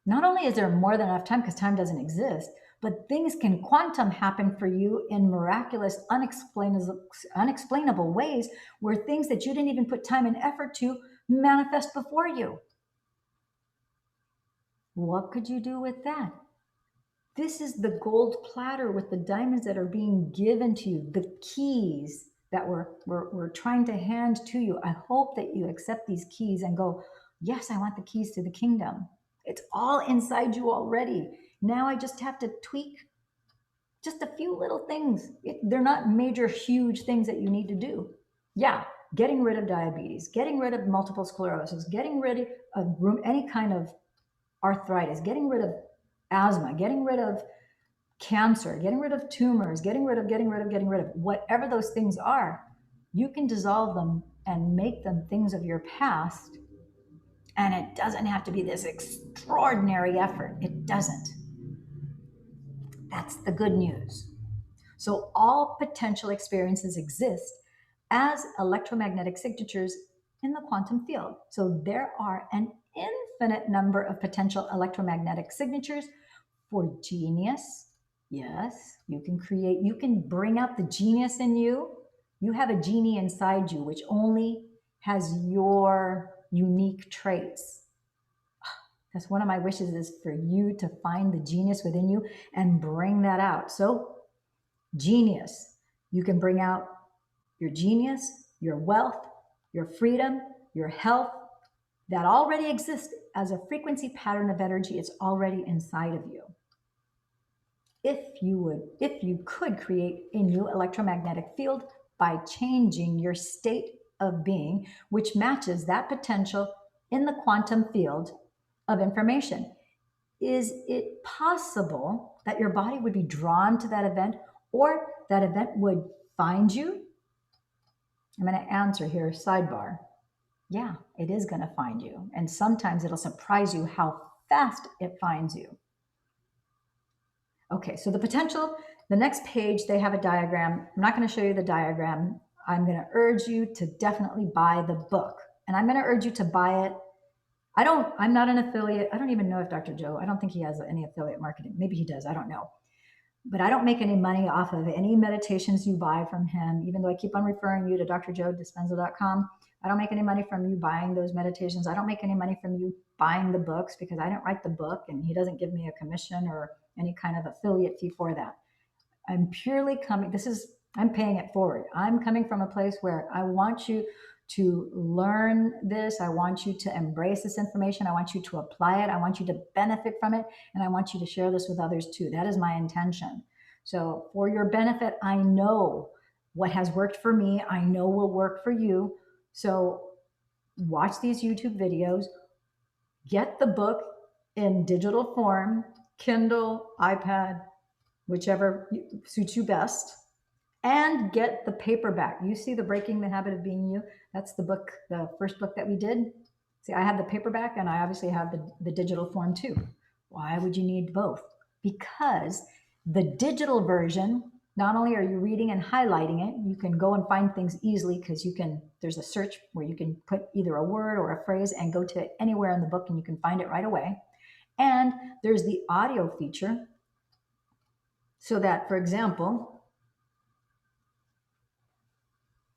not only is there more than enough time, because time doesn't exist, But things can quantum happen for you in miraculous, unexplainable ways, where things that you didn't even put time and effort to manifest before you. What could you do with that? This is the gold platter with the diamonds that are being given to you, the keys that we're trying to hand to you. I hope that you accept these keys and go, yes, I want the keys to the kingdom. It's all inside you already. Now I just have to tweak just a few little things. They're not major, huge things that you need to do. Yeah, getting rid of diabetes, getting rid of multiple sclerosis, getting rid of any kind of arthritis, getting rid of asthma, getting rid of cancer, getting rid of tumors, getting rid of whatever those things are. You can dissolve them and make them things of your past. And it doesn't have to be this extraordinary effort. It doesn't. That's the good news. So all potential experiences exist as electromagnetic signatures in the quantum field. So there are an infinite number of potential electromagnetic signatures for genius. Yes, you can bring out the genius in you. You have a genie inside you, which only has your unique traits. That's one of my wishes, is for you to find the genius within you and bring that out. So genius, you can bring out your genius, your wealth, your freedom, your health, that already exists as a frequency pattern of energy. It's already inside of you. If you could create a new electromagnetic field by changing your state of being, which matches that potential in the quantum field of information. Is it possible that your body would be drawn to that event, or that event would find you? I'm going to answer here, sidebar. Yeah, it is going to find you. And sometimes it'll surprise you how fast it finds you. Okay, so the potential, the next page, they have a diagram. I'm not going to show you the diagram. I'm going to urge you to definitely buy the book. And I'm going to urge you to buy it. I'm not an affiliate. I don't even know if Dr. Joe, I don't think he has any affiliate marketing. Maybe he does, I don't know. But I don't make any money off of any meditations you buy from him, even though I keep on referring you to drjoedispenza.com. I don't make any money from you buying those meditations. I don't make any money from you buying the books, because I didn't write the book and he doesn't give me a commission or any kind of affiliate fee for that. I'm purely coming, I'm paying it forward. I'm coming from a place where I want you to learn this. I want you to embrace this information. I want you to apply it. I want you to benefit from it. And I want you to share this with others too. That is my intention. So for your benefit, I know what has worked for me, I know will work for you. So watch these YouTube videos, get the book in digital form, Kindle, iPad, whichever suits you best, and get the paperback. You see the Breaking the Habit of Being You? That's the book, the first book that we did. See, I have the paperback and I obviously have the digital form too. Why would you need both? Because the digital version, not only are you reading and highlighting it, you can go and find things easily, because there's a search where you can put either a word or a phrase and go to it anywhere in the book and you can find it right away. And there's the audio feature, so that, for example,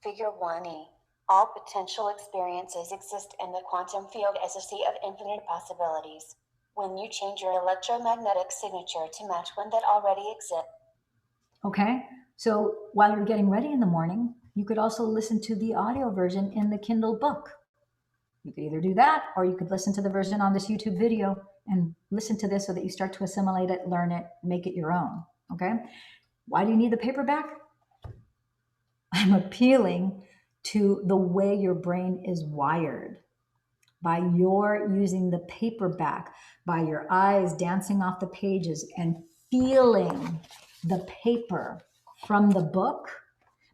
Figure 1E. All potential experiences exist in the quantum field as a sea of infinite possibilities. When you change your electromagnetic signature to match one that already exists. Okay, so while you're getting ready in the morning, you could also listen to the audio version in the Kindle book. You could either do that, or you could listen to the version on this YouTube video and listen to this so that you start to assimilate it, learn it, make it your own. Okay, why do you need the paperback? I'm appealing to the way your brain is wired. By your using the paperback, by your eyes dancing off the pages and feeling the paper from the book,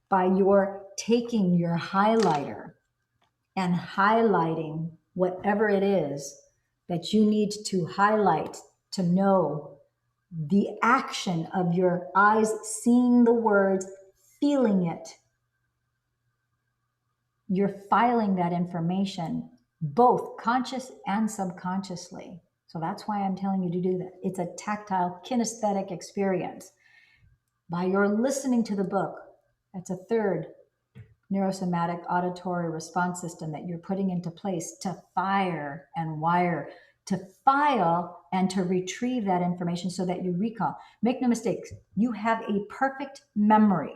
by your taking your highlighter and highlighting whatever it is that you need to highlight to know the action of your eyes, seeing the words, feeling it. You're filing that information, both conscious and subconsciously. So that's why I'm telling you to do that. It's a tactile, kinesthetic experience. By your listening to the book, that's a third neurosomatic auditory response system that you're putting into place to fire and wire, to file and to retrieve that information so that you recall. Make no mistakes, you have a perfect memory.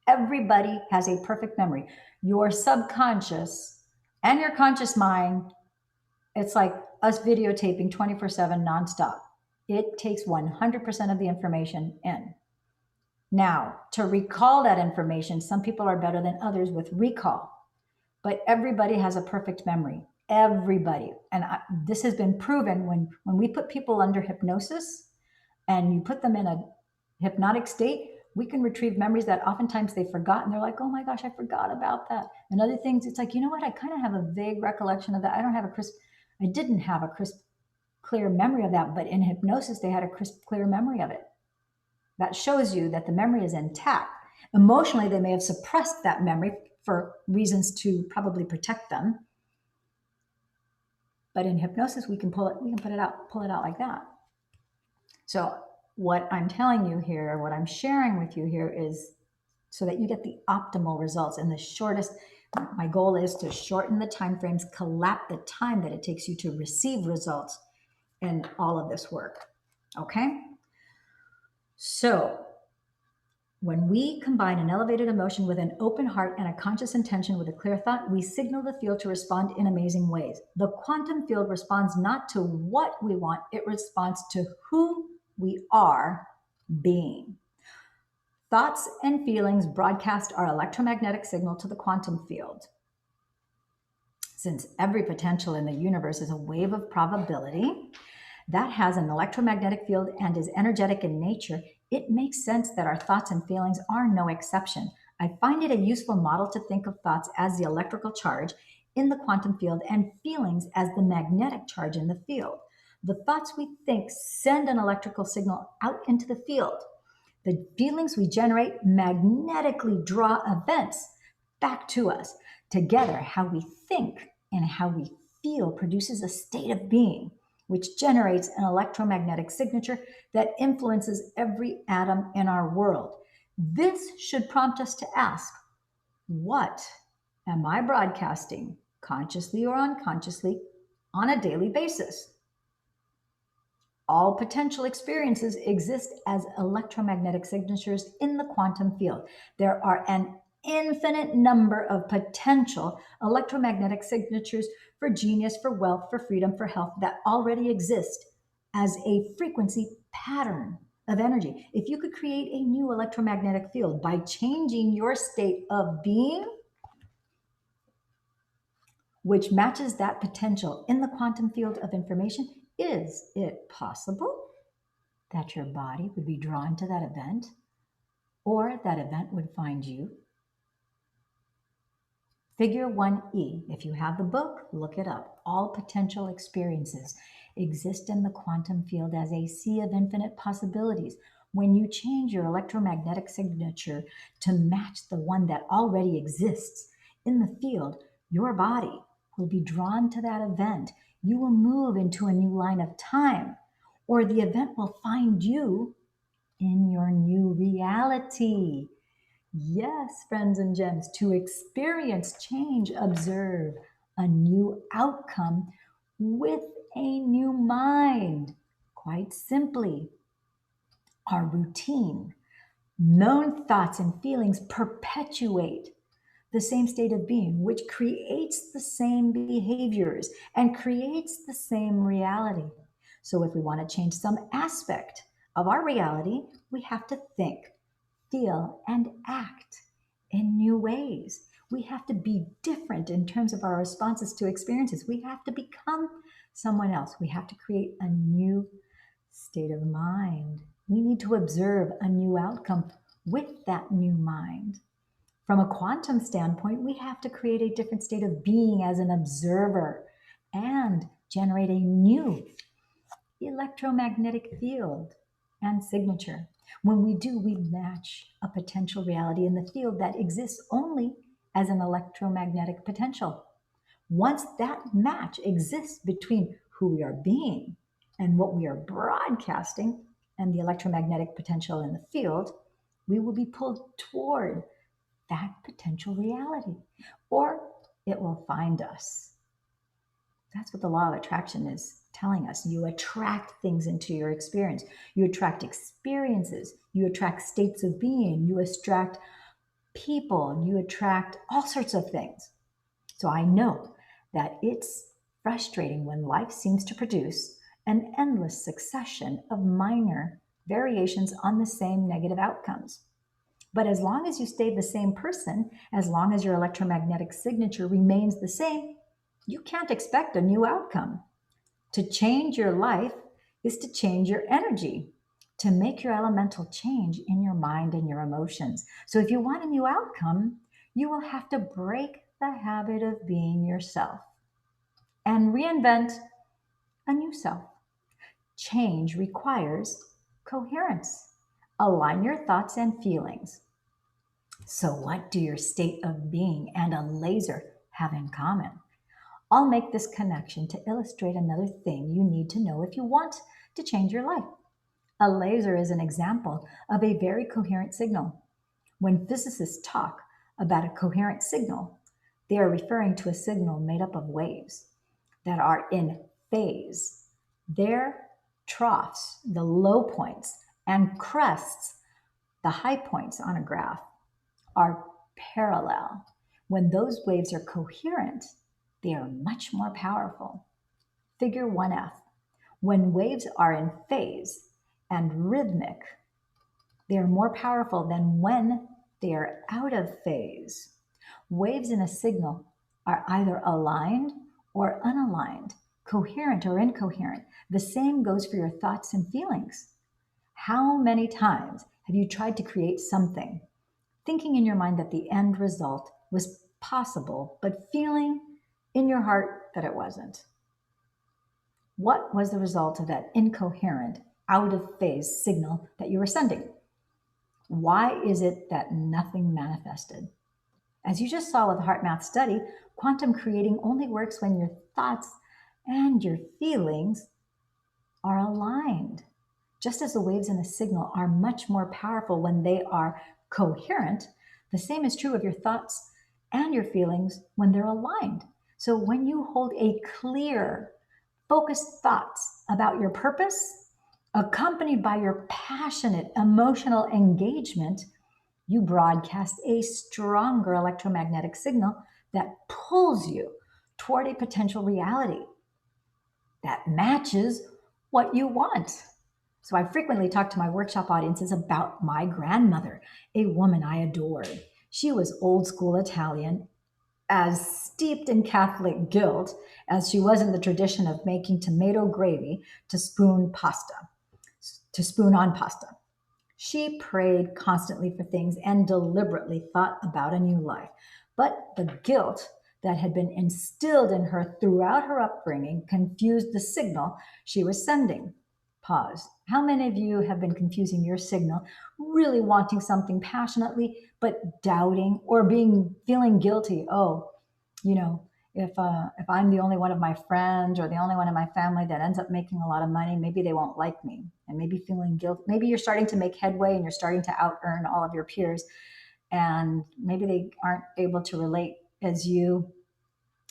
Everybody has a perfect memory. Your subconscious and your conscious mind, it's like us videotaping 24/7 nonstop. It takes 100% of the information in. Now, to recall that information, some people are better than others with recall, but everybody has a perfect memory. Everybody. And this has been proven when we put people under hypnosis and you put them in a hypnotic state, we can retrieve memories that oftentimes they forgot. And they're like, oh my gosh, I forgot about that. And other things, it's like, you know what? I kind of have a vague recollection of that. I didn't have a crisp, clear memory of that. But in hypnosis, they had a crisp, clear memory of it. That shows you that the memory is intact. Emotionally, they may have suppressed that memory for reasons to probably protect them. But in hypnosis, we can pull it out like that. So what I'm telling you here, what I'm sharing with you here is so that you get the optimal results in the shortest. My goal is to shorten the time frames, collapse the time that it takes you to receive results in all of this work. Okay? So when we combine an elevated emotion with an open heart and a conscious intention with a clear thought, we signal the field to respond in amazing ways. The quantum field responds not to what we want, it responds to who we are being. Thoughts and feelings broadcast our electromagnetic signal to the quantum field. Since every potential in the universe is a wave of probability that has an electromagnetic field and is energetic in nature, it makes sense that our thoughts and feelings are no exception. I find it a useful model to think of thoughts as the electrical charge in the quantum field and feelings as the magnetic charge in the field. The thoughts we think send an electrical signal out into the field. The feelings we generate magnetically draw events back to us. Together, how we think and how we feel produces a state of being, which generates an electromagnetic signature that influences every atom in our world. This should prompt us to ask, what am I broadcasting, consciously or unconsciously, on a daily basis? All potential experiences exist as electromagnetic signatures in the quantum field. There are an infinite number of potential electromagnetic signatures for genius, for wealth, for freedom, for health that already exist as a frequency pattern of energy. If you could create a new electromagnetic field by changing your state of being, which matches that potential in the quantum field of information, is it possible that your body would be drawn to that event, or that event would find you? Figure 1E. If you have the book, look it up. All potential experiences exist in the quantum field as a sea of infinite possibilities. When you change your electromagnetic signature to match the one that already exists in the field, your body will be drawn to that event. You will move into a new line of time, or the event will find you in your new reality. Yes, friends and gems, to experience change, observe a new outcome with a new mind. Quite simply, our routine, known thoughts and feelings perpetuate the same state of being, which creates the same behaviors and creates the same reality. So if we want to change some aspect of our reality, we have to think, feel, and act in new ways. We have to be different in terms of our responses to experiences. We have to become someone else. We have to create a new state of mind. We need to observe a new outcome with that new mind. From a quantum standpoint, we have to create a different state of being as an observer and generate a new electromagnetic field and signature. When we do, we match a potential reality in the field that exists only as an electromagnetic potential. Once that match exists between who we are being and what we are broadcasting and the electromagnetic potential in the field, we will be pulled toward that potential reality, or it will find us. That's what the law of attraction is telling us. You attract things into your experience. You attract experiences. You attract states of being. You attract people. You attract all sorts of things. So I know that it's frustrating when life seems to produce an endless succession of minor variations on the same negative outcomes. But as long as you stay the same person, as long as your electromagnetic signature remains the same, you can't expect a new outcome. To change your life is to change your energy, to make your elemental change in your mind and your emotions. So if you want a new outcome, you will have to break the habit of being yourself and reinvent a new self. Change requires coherence. Align your thoughts and feelings. So, what do your state of being and a laser have in common? I'll make this connection to illustrate another thing you need to know if you want to change your life. A laser is an example of a very coherent signal. When physicists talk about a coherent signal, they are referring to a signal made up of waves that are in phase. Their troughs, the low points, and crests, the high points on a graph, are parallel. When those waves are coherent, they are much more powerful. Figure 1F. When waves are in phase and rhythmic, they are more powerful than when they are out of phase. Waves in a signal are either aligned or unaligned, coherent or incoherent. The same goes for your thoughts and feelings. How many times have you tried to create something, thinking in your mind that the end result was possible, but feeling in your heart that it wasn't? What was the result of that incoherent, out of phase signal that you were sending? Why is it that nothing manifested? As you just saw with the heart math study, quantum creating only works when your thoughts and your feelings are aligned. Just as the waves in a signal are much more powerful when they are coherent, the same is true of your thoughts and your feelings when they're aligned. So when you hold a clear, focused thoughts about your purpose, accompanied by your passionate emotional engagement, you broadcast a stronger electromagnetic signal that pulls you toward a potential reality that matches what you want. So I frequently talk to my workshop audiences about my grandmother, a woman I adored. She was old school Italian, as steeped in Catholic guilt as she was in the tradition of making tomato gravy to spoon on pasta. She prayed constantly for things and deliberately thought about a new life. But the guilt that had been instilled in her throughout her upbringing confused the signal she was sending. Pause. How many of you have been confusing your signal, really wanting something passionately, but doubting or feeling guilty? Oh, if I'm the only one of my friends or the only one in my family that ends up making a lot of money, maybe they won't like me, and maybe feeling guilt. Maybe you're starting to make headway and you're starting to out earn all of your peers, and maybe they aren't able to relate as you.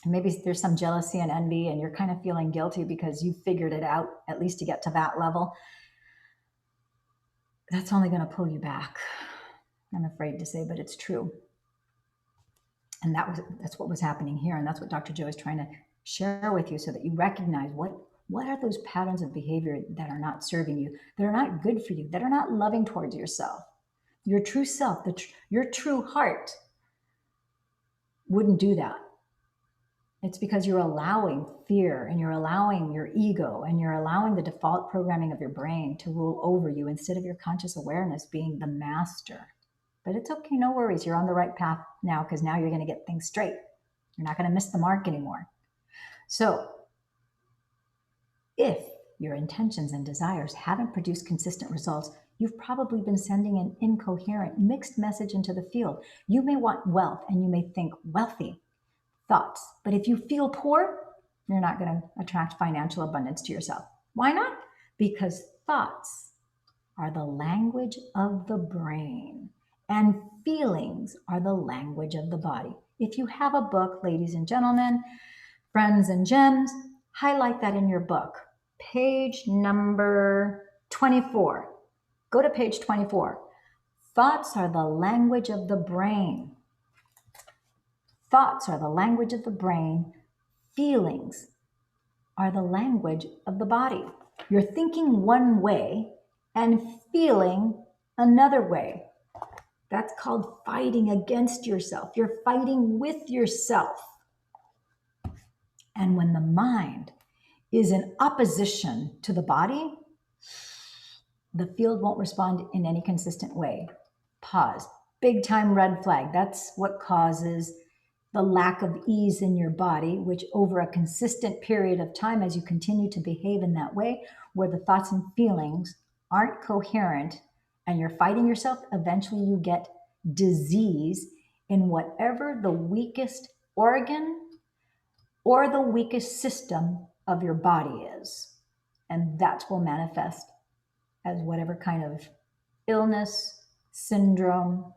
And maybe there's some jealousy and envy, and you're kind of feeling guilty because you figured it out, at least to get to that level. That's only going to pull you back, I'm afraid to say, but it's true. And that's what was happening here. And that's what Dr. Joe is trying to share with you, so that you recognize what are those patterns of behavior that are not serving you, that are not good for you, that are not loving towards yourself. Your true self, your true heart wouldn't do that. It's because you're allowing fear, and you're allowing your ego, and you're allowing the default programming of your brain to rule over you instead of your conscious awareness being the master. But it's okay, no worries. You're on the right path now, because now you're going to get things straight. You're not going to miss the mark anymore. So if your intentions and desires haven't produced consistent results, you've probably been sending an incoherent, mixed message into the field. You may want wealth, and you may think wealthy thoughts. But if you feel poor, You're not going to attract financial abundance to yourself. Why not? Because thoughts are the language of the brain, and feelings are the language of the body. If you have a book, ladies and gentlemen, friends and gems, highlight that in your book. Page number 24. Go to page 24. Thoughts are the language of the brain. Thoughts are the language of the brain. Feelings are the language of the body. You're thinking one way and feeling another way. That's called fighting against yourself. You're fighting with yourself. And when the mind is in opposition to the body, the field won't respond in any consistent way. Pause. Big time red flag. That's what causes the lack of ease in your body, which over a consistent period of time, as you continue to behave in that way, where the thoughts and feelings aren't coherent and you're fighting yourself, eventually you get disease in whatever the weakest organ or the weakest system of your body is. And that will manifest as whatever kind of illness, syndrome,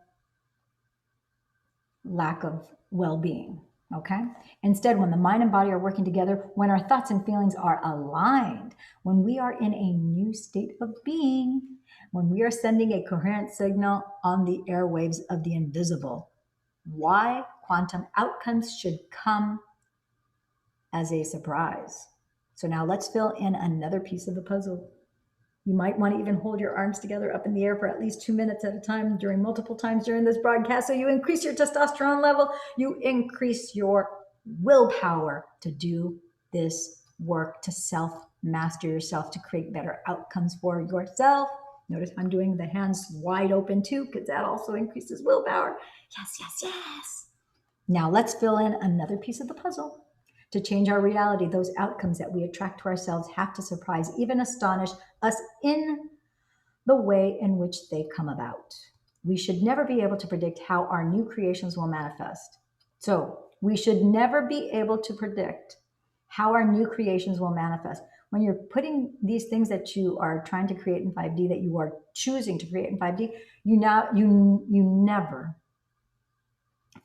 lack of well-being. Okay? Instead, when the mind and body are working together, when our thoughts and feelings are aligned, when we are in a new state of being, when we are sending a coherent signal on the airwaves of the invisible, why quantum outcomes should come as a surprise. So now let's fill in another piece of the puzzle. You might want to even hold your arms together up in the air for at least 2 minutes at a time during multiple times during this broadcast. So you increase your testosterone level, you increase your willpower to do this work, to self-master yourself, to create better outcomes for yourself. Notice I'm doing the hands wide open too, because that also increases willpower. Yes, yes, yes. Now let's fill in another piece of the puzzle. To change our reality, those outcomes that we attract to ourselves have to surprise, even astonish us in the way in which they come about. We should never be able to predict how our new creations will manifest. So we should never be able to predict how our new creations will manifest. When you're putting these things that you are trying to create in 5D, that you are choosing to create in 5D, you never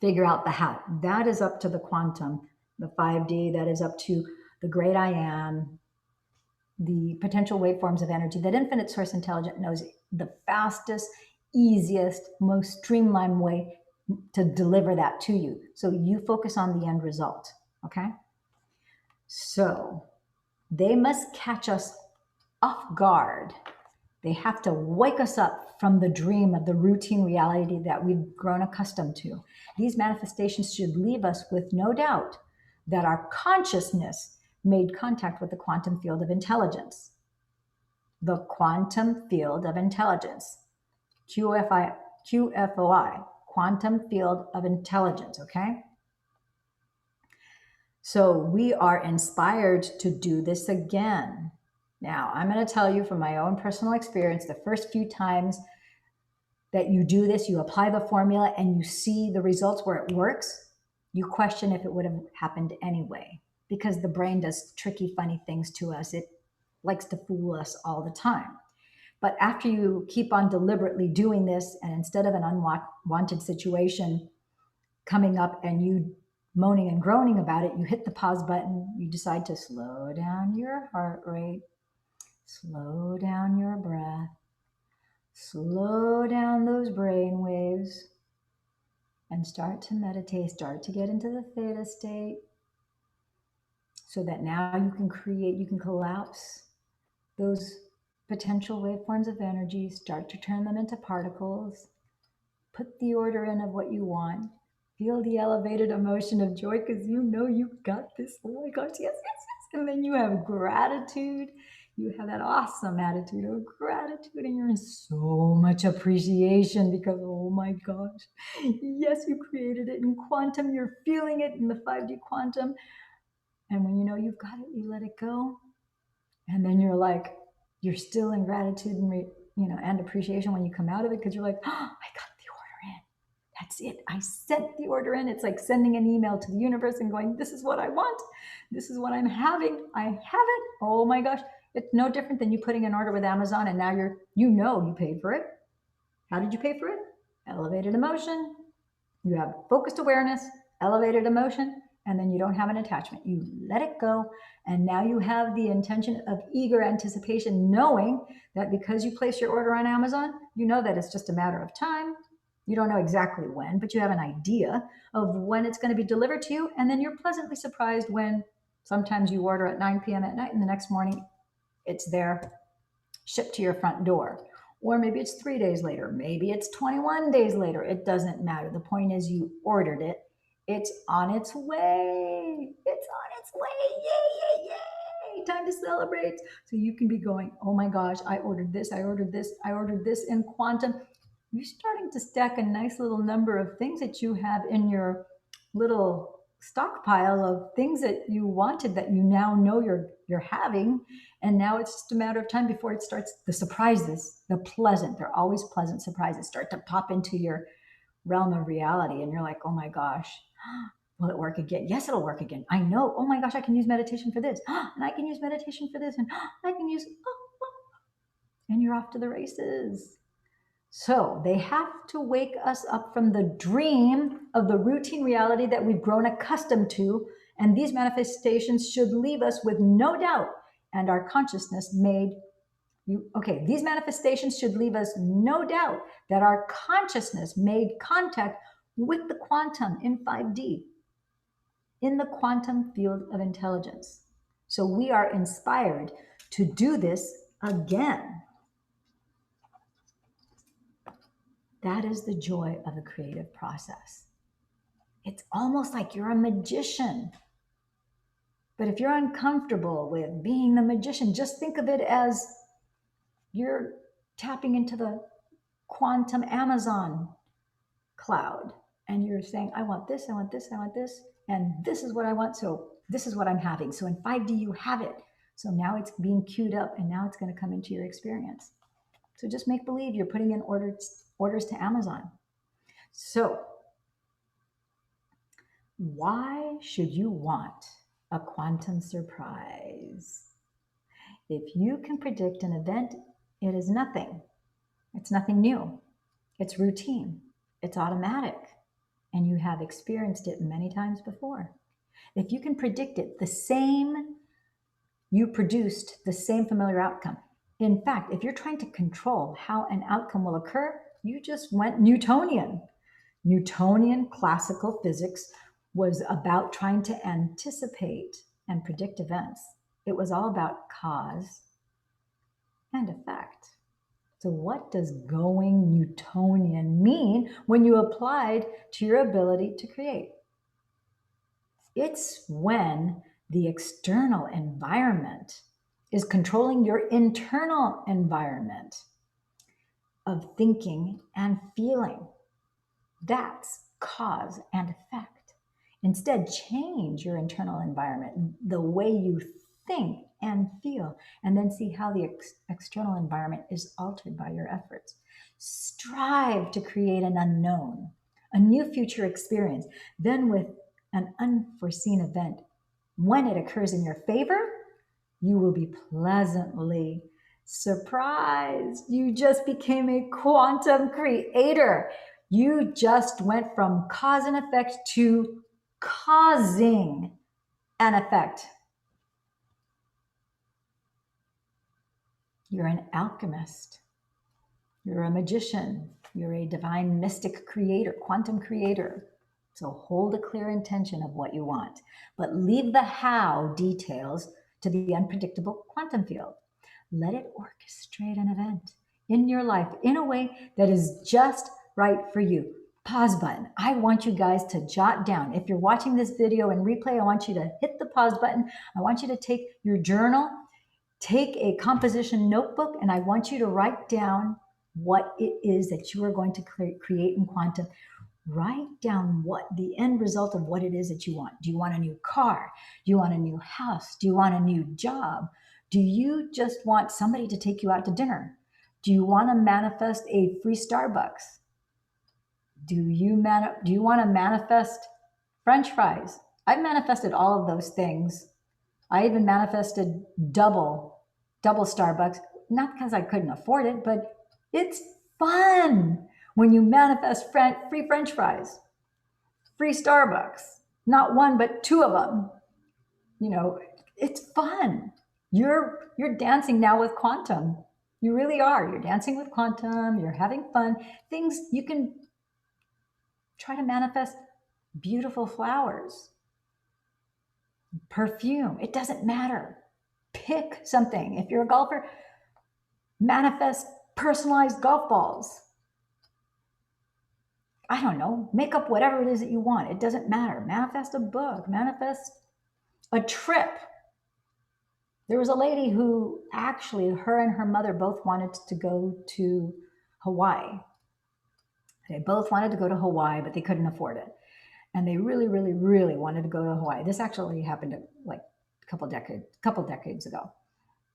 figure out the how. That is up to the quantum, the 5D, that is up to the great I am, the potential waveforms of energy that infinite source intelligence knows the fastest, easiest, most streamlined way to deliver that to you. So you focus on the end result, okay? So they must catch us off guard. They have to wake us up from the dream of the routine reality that we've grown accustomed to. These manifestations should leave us with no doubt that our consciousness made contact with the quantum field of intelligence. The quantum field of intelligence, QFOI, quantum field of intelligence, okay? So we are inspired to do this again. Now, I'm going to tell you from my own personal experience, the first few times that you do this, you apply the formula and you see the results where it works, you question if it would have happened anyway, because the brain does tricky, funny things to us. It likes to fool us all the time. But after you keep on deliberately doing this, and instead of an unwanted situation coming up and you moaning and groaning about it, you hit the pause button, you decide to slow down your heart rate, slow down your breath, slow down those brain waves, and start to meditate, start to get into the theta state, so that now you can create, you can collapse those potential waveforms of energy, start to turn them into particles, put the order in of what you want, feel the elevated emotion of joy because you know you've got this. Oh my gosh, yes, yes, yes. And then you have gratitude. You have that awesome attitude of gratitude, and you're in so much appreciation because, oh my gosh, yes, you created it in quantum. You're feeling it in the 5D quantum. And when you know you've got it, you let it go. And then you're like, you're still in gratitude and and appreciation when you come out of it, because you're like, oh, I got the order in. That's it. I sent the order in. It's like sending an email to the universe and going, this is what I want. This is what I'm having. I have it. Oh my gosh. It's no different than you putting an order with Amazon and now you paid for it. How did you pay for it? Elevated emotion. You have focused awareness, elevated emotion, and then you don't have an attachment. You let it go. And now you have the intention of eager anticipation, knowing that because you place your order on Amazon, you know that it's just a matter of time. You don't know exactly when, but you have an idea of when it's going to be delivered to you. And then you're pleasantly surprised when sometimes you order at 9 p.m. at night and the next morning it's there, shipped to your front door. Or maybe it's 3 days later, maybe it's 21 days later. It doesn't matter. The point is you ordered it. It's on its way. It's on its way. Yay, yay, yay. Time to celebrate. So you can be going, oh my gosh, I ordered this, I ordered this, I ordered this in quantum. You're starting to stack a nice little number of things that you have in your little stockpile of things that you wanted that you now know you're having. And now it's just a matter of time before it starts. The surprises, they're always pleasant surprises, start to pop into your realm of reality. And you're like, oh my gosh, will it work again? Yes, it'll work again. I know. Oh my gosh, I can use meditation for this. And I can use meditation for this. And I can use, and you're off to the races. So they have to wake us up from the dream of the routine reality that we've grown accustomed to. And these manifestations should leave us with no doubt. And our consciousness these manifestations should leave us no doubt that our consciousness made contact with the quantum in 5D, in the quantum field of intelligence. So we are inspired to do this again. That is the joy of the creative process. It's almost like you're a magician. But if you're uncomfortable with being the magician, just think of it as you're tapping into the quantum Amazon cloud and you're saying, I want this, I want this, I want this, and this is what I want. So this is what I'm having. So in 5D, you have it. So now it's being queued up and now it's going to come into your experience. So just make believe you're putting in orders to Amazon. So why should you want a quantum surprise? If you can predict an event, it is nothing. It's nothing new. It's routine. It's automatic. And you have experienced it many times before. If you can predict it, you produced the same familiar outcome. In fact, if you're trying to control how an outcome will occur, you just went Newtonian. Newtonian classical physics was about trying to anticipate and predict events. It was all about cause and effect. So what does going Newtonian mean when you applied to your ability to create? It's when the external environment is controlling your internal environment of thinking and feeling. That's cause and effect. Instead, change your internal environment, the way you think and feel, and then see how the external environment is altered by your efforts. Strive to create an unknown, a new future experience. Then with an unforeseen event, when it occurs in your favor, you will be pleasantly surprised. You just became a quantum creator. You just went from cause and effect to causing an effect. You're an alchemist. You're a magician. You're a divine mystic creator, quantum creator. So hold a clear intention of what you want, but leave the how details to the unpredictable quantum field. Let it orchestrate an event in your life in a way that is just right for you. Pause button. I want you guys to jot down. If you're watching this video in replay, I want you to hit the pause button. I want you to take your journal, take a composition notebook, and I want you to write down what it is that you are going to create in quantum. Write down what the end result of what it is that you want. Do you want a new car? Do you want a new house? Do you want a new job? Do you just want somebody to take you out to dinner? Do you want to manifest a free Starbucks? Do you want to manifest French fries? I've manifested all of those things. I even manifested double Starbucks, not because I couldn't afford it, but it's fun when you manifest free French fries, free Starbucks, not one, but two of them. You know, it's fun. You're dancing now with quantum. You really are. You're dancing with quantum. You're having fun. Things you can try to manifest beautiful flowers, perfume. It doesn't matter. Pick something. If you're a golfer, manifest personalized golf balls. I don't know. Make up whatever it is that you want. It doesn't matter. Manifest a book. Manifest a trip. There was a lady who actually, her and her mother both wanted to go to Hawaii. They both wanted to go to Hawaii, but they couldn't afford it. And they really, really, really wanted to go to Hawaii. This actually happened like a couple decades ago.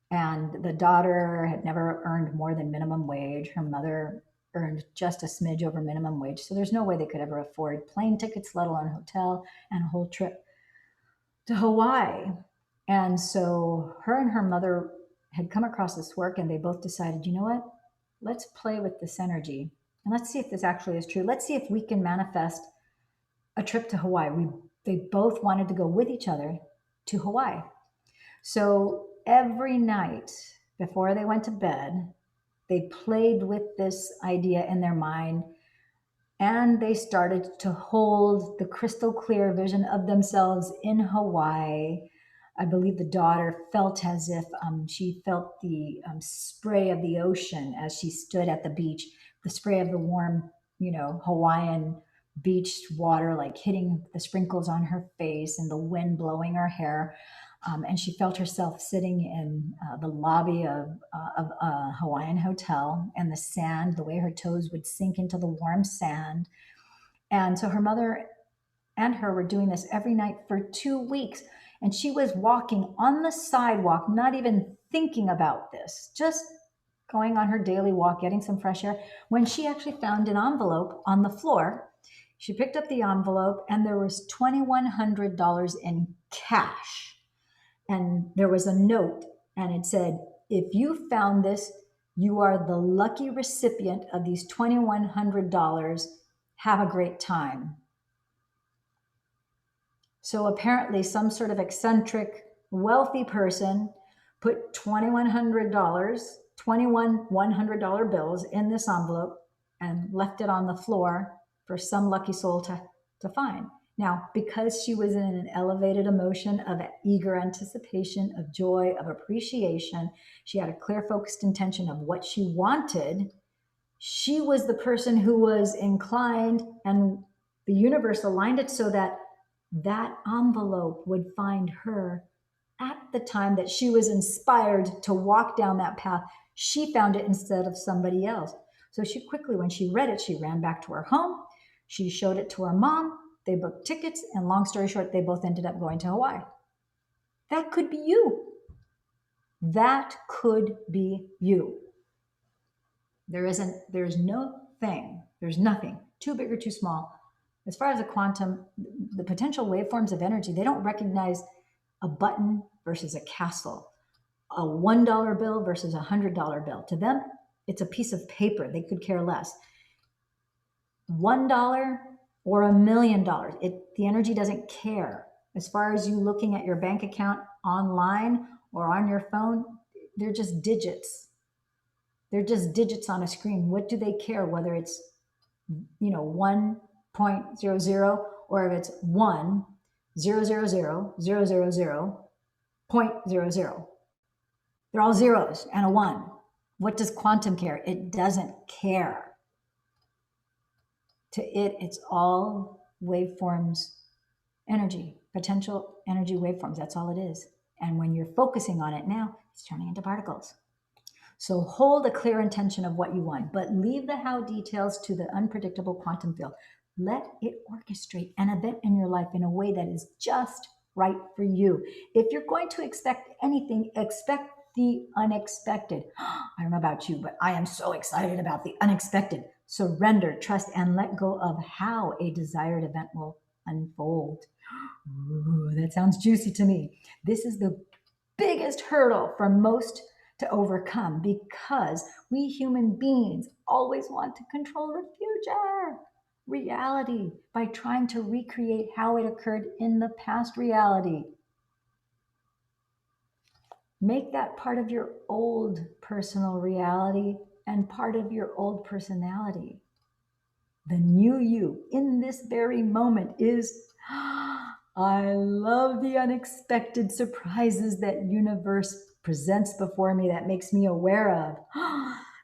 And the daughter had never earned more than minimum wage. Her mother earned just a smidge over minimum wage. So there's no way they could ever afford plane tickets, let alone a hotel and a whole trip to Hawaii. And so her and her mother had come across this work, and they both decided, you know what? Let's play with this energy and let's see if this actually is true. Let's see if we can manifest a trip to Hawaii. They both wanted to go with each other to Hawaii. So every night before they went to bed, they played with this idea in their mind, and they started to hold the crystal clear vision of themselves in Hawaii. I believe the daughter felt as if she felt the spray of the ocean as she stood at the beach, the spray of the warm, Hawaiian beach water, like hitting the sprinkles on her face and the wind blowing her hair. And she felt herself sitting in the lobby of a Hawaiian hotel, and the sand, the way her toes would sink into the warm sand. And so her mother and her were doing this every night for 2 weeks. And she was walking on the sidewalk, not even thinking about this, just going on her daily walk, getting some fresh air, when she actually found an envelope on the floor. She picked up the envelope, and there was $2,100 in cash. And there was a note, and it said, if you found this, you are the lucky recipient of these $2,100. Have a great time. So apparently some sort of eccentric, wealthy person put $21 $100 bills in this envelope and left it on the floor for some lucky soul to find. Now, because she was in an elevated emotion of eager anticipation, of joy, of appreciation, she had a clear, focused intention of what she wanted. She was the person who was inclined, and the universe aligned it so that that envelope would find her at the time that she was inspired to walk down that path. She found it instead of somebody else. So she quickly, when she read it, she ran back to her home. She showed it to her mom. They booked tickets, and long story short, they both ended up going to Hawaii. That could be you. That could be you. There's nothing too big or too small. As far as the quantum, the potential waveforms of energy, they don't recognize a button versus a castle, a $1 bill versus a $100 bill. To them, it's a piece of paper. They could care less. $1 or $1 million. The energy doesn't care. As far as you looking at your bank account online or on your phone, they're just digits. They're just digits on a screen. What do they care whether it's 1.00 or if it's 1,000,000,000.00? They're all zeros and a 1. What does quantum care? It doesn't care. To it, it's all waveforms, energy, potential energy waveforms. That's all it is. And when you're focusing on it now, it's turning into particles. So hold a clear intention of what you want, but leave the how details to the unpredictable quantum field. Let it orchestrate an event in your life in a way that is just right for you. If you're going to expect anything, expect the unexpected. I don't know about you, but I am so excited about the unexpected. surrender, trust, and let go of how a desired event will unfold. Ooh, that sounds juicy to me. This is the biggest hurdle for most to overcome because we human beings always want to control the future reality by trying to recreate how it occurred in the past reality. Make that part of your old personal reality and part of your old personality. The new you in this very moment is, I love the unexpected surprises that universe presents before me that makes me aware of.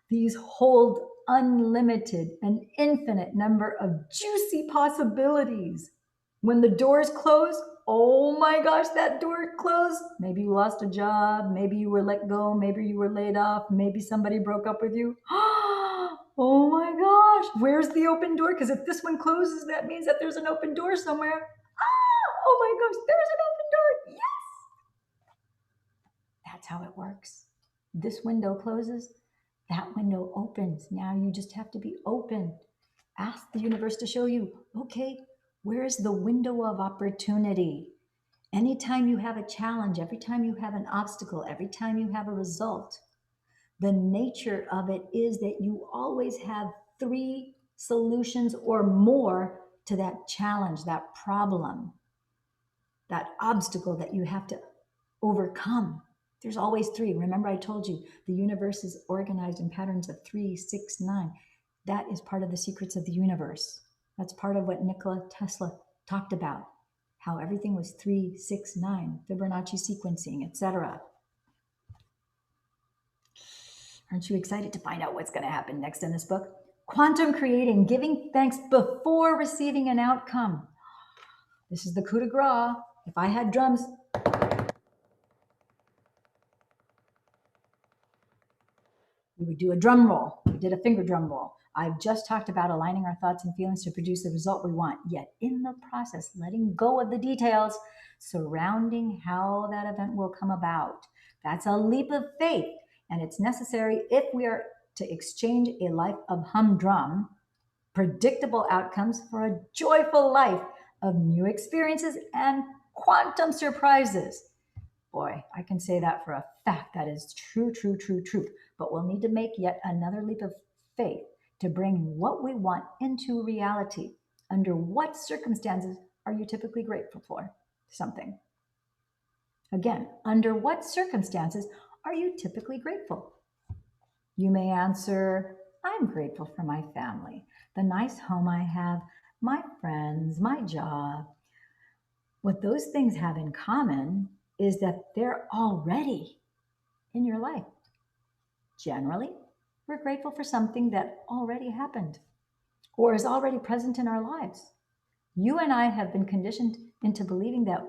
These hold unlimited and infinite number of juicy possibilities. When the doors close, oh my gosh, that door closed. Maybe you lost a job, maybe you were let go, maybe you were laid off, maybe somebody broke up with you. Oh my gosh, where's the open door? Because if this one closes, that means that there's an open door somewhere. Oh my gosh, there's an open door. Yes. That's how it works. This window closes, that window opens. Now you just have to be open. Ask the universe to show you, okay, where's the window of opportunity? Anytime you have a challenge, every time you have an obstacle, every time you have a result, the nature of it is that you always have 3 solutions or more to that challenge, that problem, that obstacle that you have to overcome. There's always 3. Remember, I told you the universe is organized in patterns of 3, 6, 9. That is part of the secrets of the universe. That's part of what Nikola Tesla talked about, how everything was 3, 6, 9, Fibonacci sequencing, etc. Aren't you excited to find out what's going to happen next in this book? Quantum creating, giving thanks before receiving an outcome. This is the coup de grace. If I had drums, we would do a drum roll. We did a finger drum roll. I've just talked about aligning our thoughts and feelings to produce the result we want, yet in the process, letting go of the details surrounding how that event will come about. That's a leap of faith, and it's necessary if we are to exchange a life of humdrum, predictable outcomes for a joyful life of new experiences and quantum surprises. Boy, I can say that for a fact. That is true, true, true, true. But we'll need to make yet another leap of faith to bring what we want into reality. Under what circumstances are you typically grateful for something? Again, under what circumstances are you typically grateful? You may answer, I'm grateful for my family, the nice home I have, my friends, my job. What those things have in common is that they're already in your life. Generally, we're grateful for something that already happened or is already present in our lives. You and I have been conditioned into believing that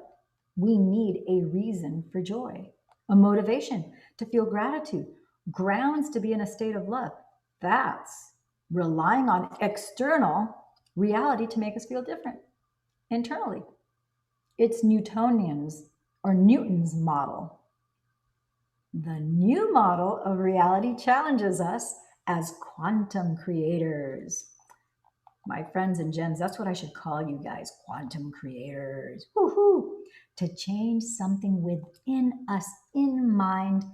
we need a reason for joy, a motivation to feel gratitude, grounds to be in a state of love. That's relying on external reality to make us feel different internally. It's Newtonian's or Newton's model. The new model of reality challenges us as quantum creators. My friends and gems, that's what I should call you guys, quantum creators. Woohoo! To change something within us, in mind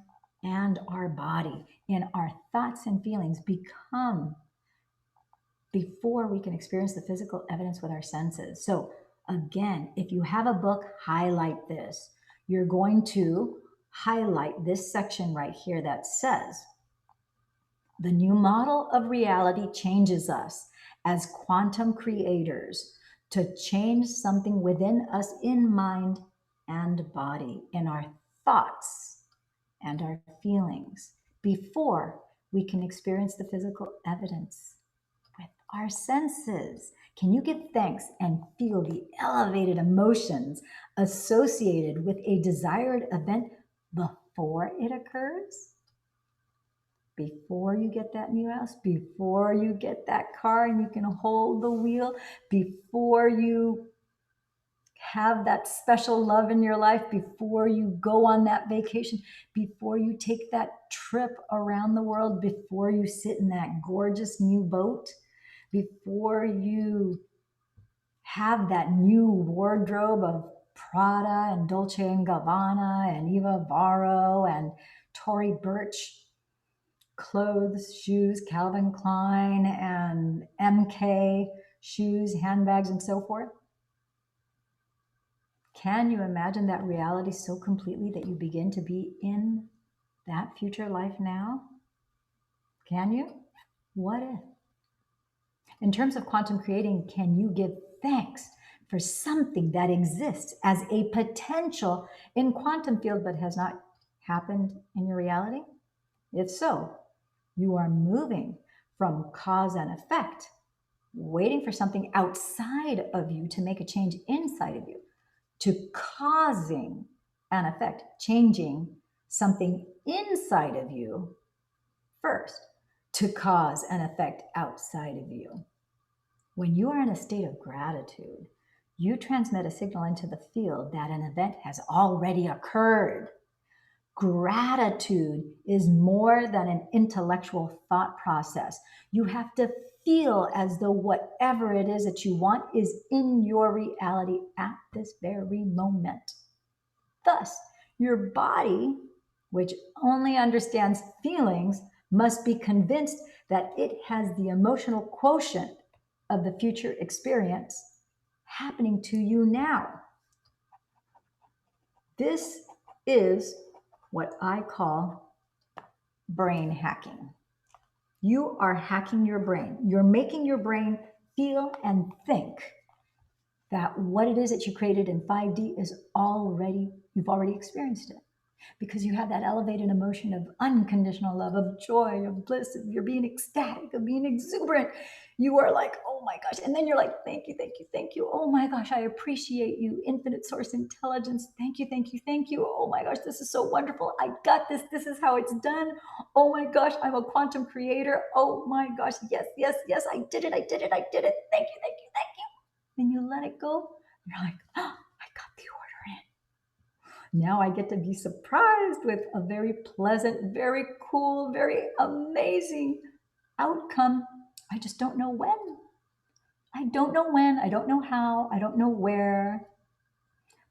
and our body, in our thoughts and feelings become before we can experience the physical evidence with our senses. So again, if you have a book, highlight this. You're going to highlight this section right here that says, the new model of reality changes us as quantum creators to change something within us in mind and body, in our thoughts and our feelings, before we can experience the physical evidence with our senses. Can you give thanks and feel the elevated emotions associated with a desired event before it occurs? Before you get that new house, before you get that car and you can hold the wheel, before you have that special love in your life, before you go on that vacation, before you take that trip around the world, before you sit in that gorgeous new boat, before you have that new wardrobe of Prada and Dolce & Gabbana and Eva Varro and Tory Burch clothes, shoes, Calvin Klein and MK shoes, handbags, and so forth. Can you imagine that reality so completely that you begin to be in that future life now? Can you? What if? In terms of quantum creating, can you give thanks for something that exists as a potential in quantum field but has not happened in your reality? If so, you are moving from cause and effect, waiting for something outside of you to make a change inside of you, to causing an effect, changing something inside of you first, to cause an effect outside of you. When you are in a state of gratitude, you transmit a signal into the field that an event has already occurred. Gratitude is more than an intellectual thought process. You have to feel as though whatever it is that you want is in your reality at this very moment. Thus, your body, which only understands feelings, must be convinced that it has the emotional quotient of the future experience happening to you now. This is what I call brain hacking. You are hacking your brain. You're making your brain feel and think that what it is that you created in 5D is you've already experienced it. Because you have that elevated emotion of unconditional love, of joy, of bliss, of you're being ecstatic, of being exuberant. You are like, oh my gosh. And then you're like, thank you, thank you, thank you. Oh my gosh, I appreciate you, infinite source intelligence. Thank you, thank you, thank you. Oh my gosh, this is so wonderful. I got this. This is how it's done. Oh my gosh, I'm a quantum creator. Oh my gosh, yes, yes, yes, I did it, I did it, I did it. Thank you, thank you, thank you. Then you let it go. You're like, oh, I got the order in. Now I get to be surprised with a very pleasant, very cool, very amazing outcome. I just don't know when. I don't know when, I don't know how, I don't know where,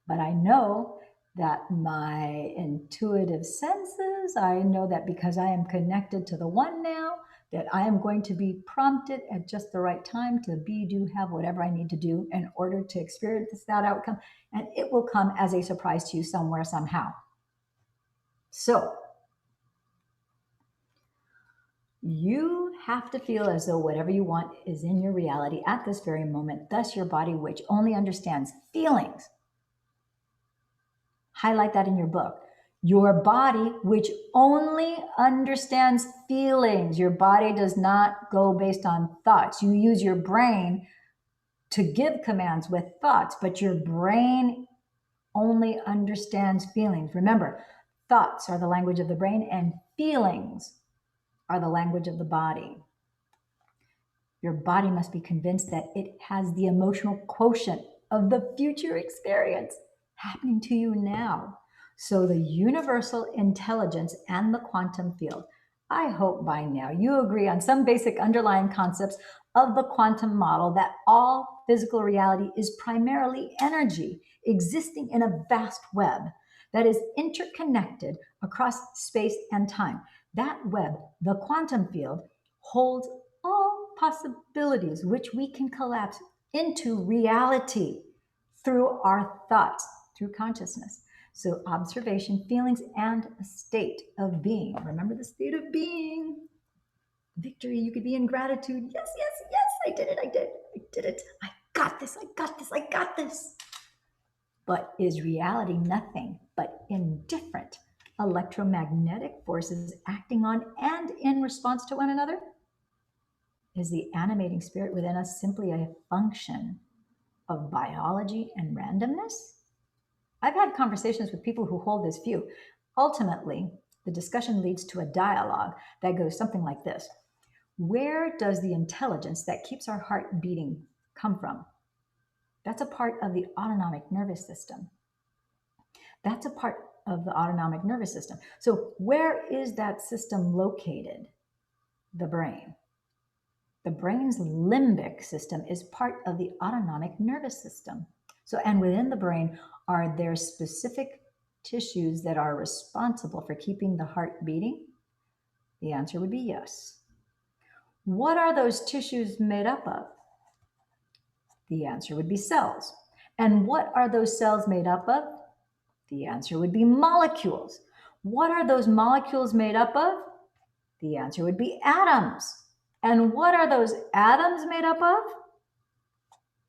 but I know that my intuitive senses, I know that because I am connected to the one now, that I am going to be prompted at just the right time to be, do, have whatever I need to do in order to experience that outcome. And it will come as a surprise to you somewhere, somehow. So you have to feel as though whatever you want is in your reality at this very moment. Thus, your body, which only understands feelings. Highlight that in your book. Your body, which only understands feelings. Your body does not go based on thoughts. You use your brain to give commands with thoughts, but your brain only understands feelings. Remember, thoughts are the language of the brain and feelings are the language of the body. Your body must be convinced that it has the emotional quotient of the future experience happening to you now. So the universal intelligence and the quantum field. I hope by now you agree on some basic underlying concepts of the quantum model that all physical reality is primarily energy existing in a vast web that is interconnected across space and time. That web, the quantum field, holds all possibilities which we can collapse into reality through our thoughts, through consciousness. So observation, feelings, and a state of being. Remember the state of being. Victory, you could be in gratitude. Yes, yes, yes, I did it, I did it. I got this, I got this, I got this. But is reality nothing but indifferent electromagnetic forces acting on and in response to one another? Is the animating spirit within us simply a function of biology and randomness? I've had conversations with people who hold this view. Ultimately, the discussion leads to a dialogue that goes something like this. Where does the intelligence that keeps our heart beating come from? That's a part of the autonomic nervous system. That's a part of the autonomic nervous system. So where is that system located? The brain. The brain's limbic system is part of the autonomic nervous system. So, and within the brain, are there specific tissues that are responsible for keeping the heart beating? The answer would be yes. What are those tissues made up of? The answer would be cells. And what are those cells made up of? The answer would be molecules. What are those molecules made up of? The answer would be atoms. And what are those atoms made up of?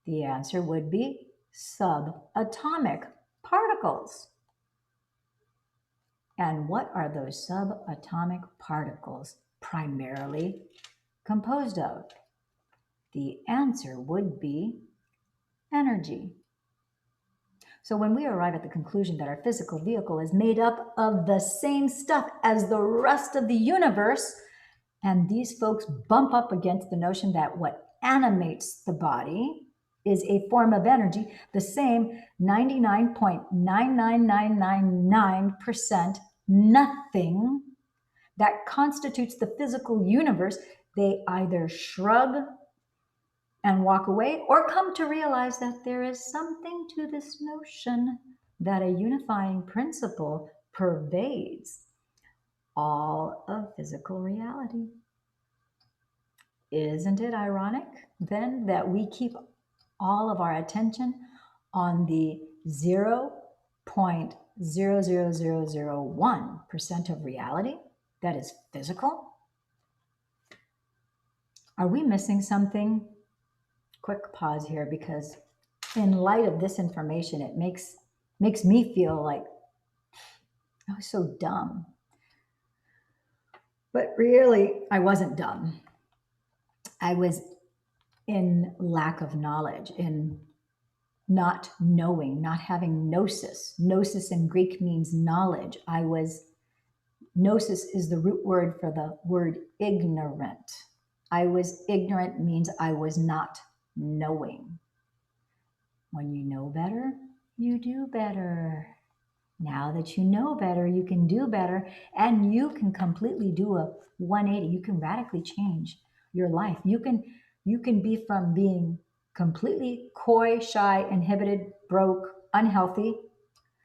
The answer would be subatomic particles. And what are those subatomic particles primarily composed of? The answer would be energy. So when we arrive at the conclusion that our physical vehicle is made up of the same stuff as the rest of the universe, and these folks bump up against the notion that what animates the body is a form of energy, the same 99.99999% nothing that constitutes the physical universe, they either shrug and walk away or come to realize that there is something to this notion that a unifying principle pervades all of physical reality. Isn't it ironic then that we keep all of our attention on the 0.00001% of reality that is physical? Are we missing something? Quick pause here, because in light of this information, it makes me feel like I was so dumb. But really, I wasn't dumb. I was in lack of knowledge, in not knowing, not having gnosis. Gnosis in Greek means knowledge. Gnosis is the root word for the word ignorant. I was ignorant means I was not knowing. When you know better, you do better. Now that you know better, you can do better, and you can completely do a 180. You can radically change your life. You can be from being completely coy, shy, inhibited, broke, unhealthy,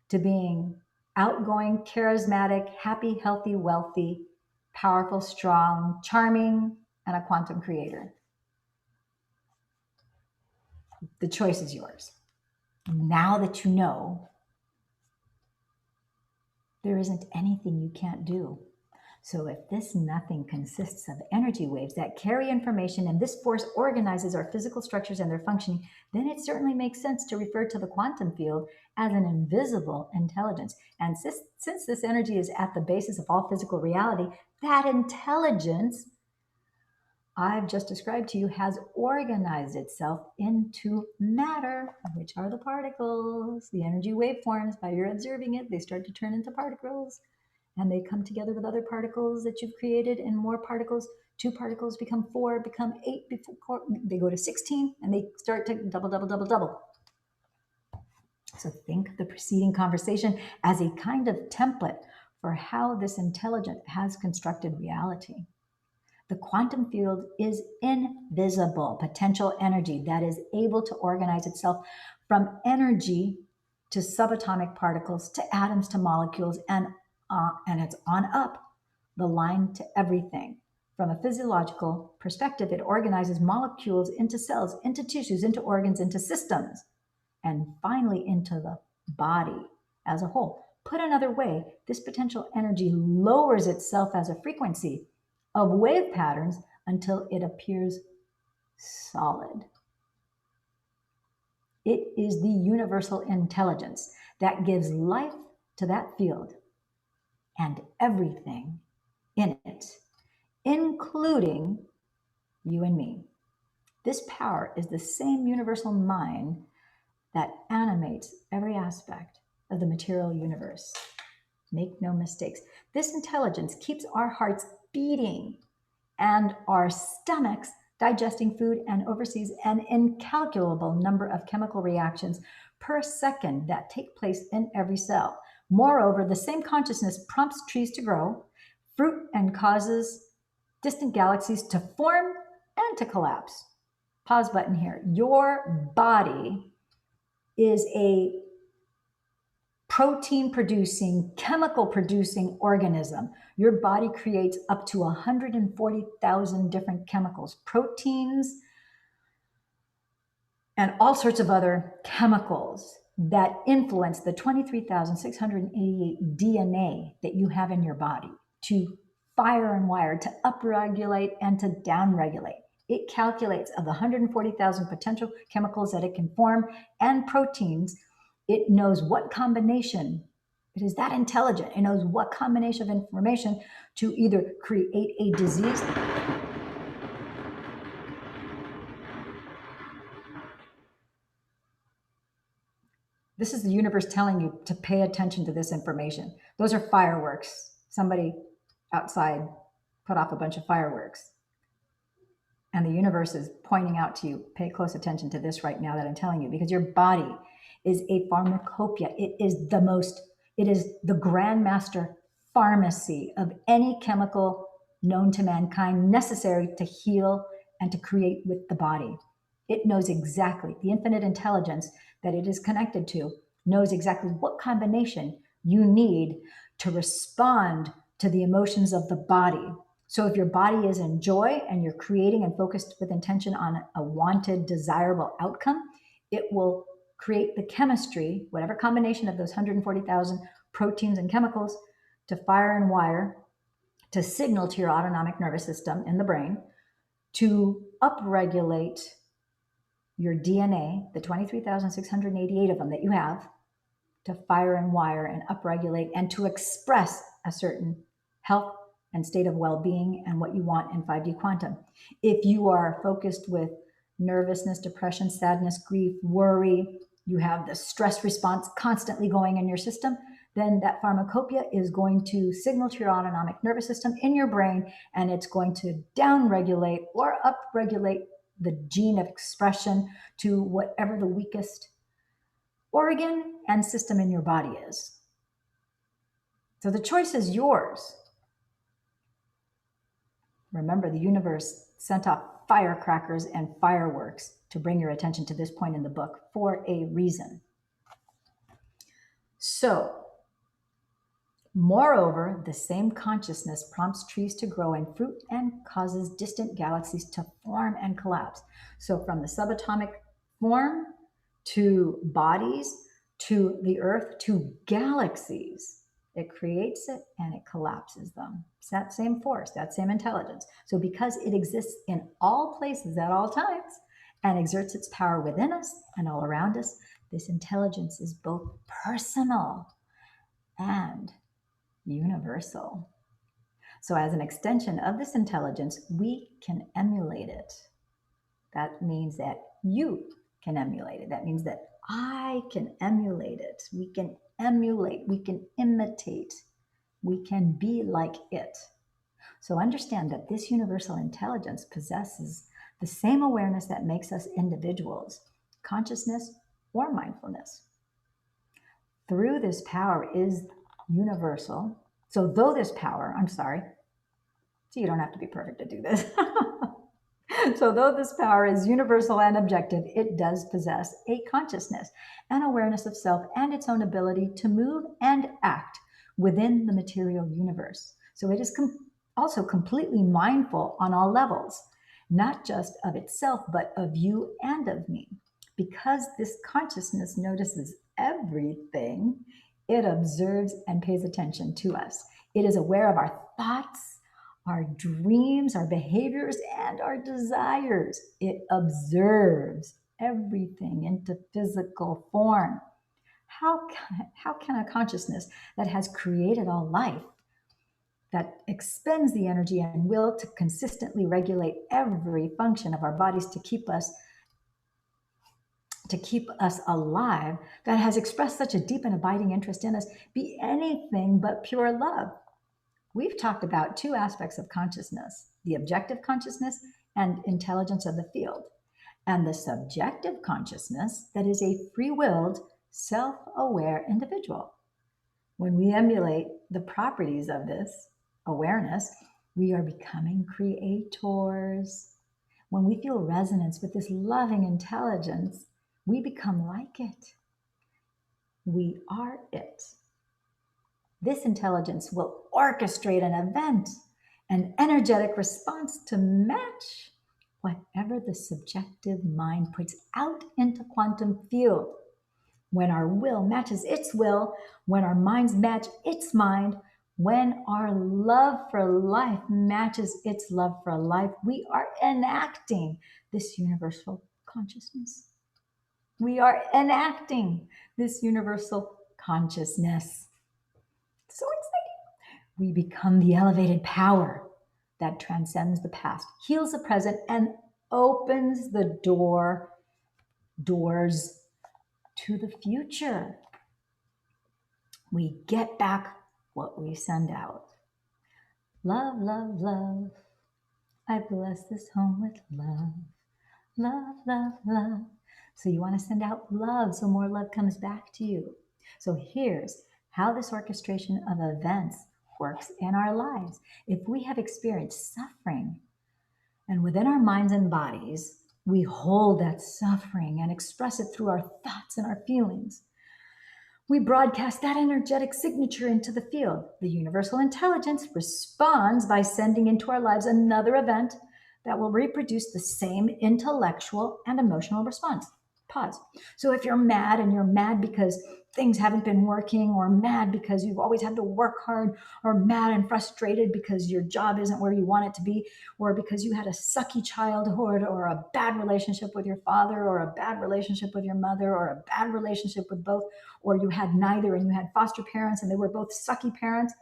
to being outgoing, charismatic, happy, healthy, wealthy, powerful, strong, charming, and a quantum creator. The choice is yours. Now that you know, there isn't anything you can't do. So if this nothing consists of energy waves that carry information, and this force organizes our physical structures and their functioning, then it certainly makes sense to refer to the quantum field as an invisible intelligence. And since this energy is at the basis of all physical reality, that intelligence I've just described to you has organized itself into matter, which are the particles, the energy waveforms. By your observing it, they start to turn into particles, and they come together with other particles that you've created, and more particles. 2 particles become 4, become 8, before they go to 16, and they start to double, double, double, double. So think of the preceding conversation as a kind of template for how this intelligence has constructed reality. The quantum field is invisible potential energy that is able to organize itself from energy to subatomic particles to atoms to molecules, and it's on up the line to everything. From a physiological perspective, it organizes molecules into cells, into tissues, into organs, into systems, and finally into the body as a whole. Put another way, this potential energy lowers itself as a frequency of wave patterns until it appears solid. It is the universal intelligence that gives life to that field and everything in it, including you and me. This power is the same universal mind that animates every aspect of the material universe. Make no mistakes. This intelligence keeps our hearts beating and our stomachs digesting food, and oversees an incalculable number of chemical reactions per second that take place in every cell. Moreover, the same consciousness prompts trees to grow fruit and causes distant galaxies to form and to collapse. Pause button here. Your body is a protein producing, chemical producing organism. Your body creates up to 140,000 different chemicals, proteins, and all sorts of other chemicals that influence the 23,688 DNA that you have in your body to fire and wire, to upregulate and to downregulate. It calculates of the 140,000 potential chemicals that it can form and proteins. It knows what combination. It is that intelligent. It knows what combination of information to either create a disease. This is the universe telling you to pay attention to this information. Those are fireworks. Somebody outside put off a bunch of fireworks. And the universe is pointing out to you, pay close attention to this right now that I'm telling you, because your body is a pharmacopoeia. It is the grandmaster pharmacy of any chemical known to mankind necessary to heal and to create with the body. It knows exactly, the infinite intelligence that it is connected to knows exactly what combination you need to respond to the emotions of the body. So if your body is in joy and you're creating and focused with intention on a wanted, desirable outcome, it will create the chemistry, whatever combination of those 140,000 proteins and chemicals, to fire and wire, to signal to your autonomic nervous system in the brain, to upregulate your DNA, the 23,688 of them that you have, to fire and wire and upregulate and to express a certain health and state of well-being and what you want in 5D quantum. If you are focused with nervousness, depression, sadness, grief, worry, you have the stress response constantly going in your system, then that pharmacopoeia is going to signal to your autonomic nervous system in your brain, and it's going to downregulate or upregulate the gene of expression to whatever the weakest organ and system in your body is. So the choice is yours. Remember, the universe sent off firecrackers and fireworks to bring your attention to this point in the book for a reason. So, moreover, the same consciousness prompts trees to grow and fruit and causes distant galaxies to form and collapse. So from the subatomic form to bodies to the earth to galaxies, it creates it and it collapses them. It's that same force, that same intelligence. So because it exists in all places at all times and exerts its power within us and all around us, this intelligence is both personal and universal. So as an extension of this intelligence, we can emulate it. That means that you can emulate it. That means that I can emulate it. We can emulate, we can imitate, we can be like it. So understand that this universal intelligence possesses the same awareness that makes us individuals, consciousness or mindfulness. Through this power is universal. So though this power, so you don't have to be perfect to do this. So though this power is universal and objective, it does possess a consciousness and awareness of self and its own ability to move and act within the material universe. So it is also completely mindful on all levels, not just of itself, but of you and of me. Because this consciousness notices everything, it observes and pays attention to us. It is aware of our thoughts, our dreams, our behaviors, and our desires. It observes everything into physical form. How can a consciousness that has created all life, that expends the energy and will to consistently regulate every function of our bodies to keep us alive, that has expressed such a deep and abiding interest in us, be anything but pure love? We've talked about two aspects of consciousness, the objective consciousness and intelligence of the field, and the subjective consciousness that is a free-willed, self-aware individual. When we emulate the properties of this awareness, we are becoming creators. When we feel resonance with this loving intelligence, we become like it. We are it. This intelligence will orchestrate an event, an energetic response to match whatever the subjective mind puts out into quantum field. When our will matches its will, when our minds match its mind, when our love for life matches its love for life, we are enacting this universal consciousness. We are enacting this universal consciousness. So exciting. We become the elevated power that transcends the past, heals the present, and opens the doors to the future. We get back what we send out. Love, love, love. I bless this home with love. Love, love, love. So you want to send out love so more love comes back to you. So here's how this orchestration of events works in our lives. If we have experienced suffering, and within our minds and bodies, we hold that suffering and express it through our thoughts and our feelings, we broadcast that energetic signature into the field. The universal intelligence responds by sending into our lives another event that will reproduce the same intellectual and emotional response. Pause. So if you're mad and you're mad because things haven't been working, or mad because you've always had to work hard, or mad and frustrated because your job isn't where you want it to be, or because you had a sucky childhood, or a bad relationship with your father, or a bad relationship with your mother, or a bad relationship with both, or you had neither and you had foster parents and they were both sucky parents,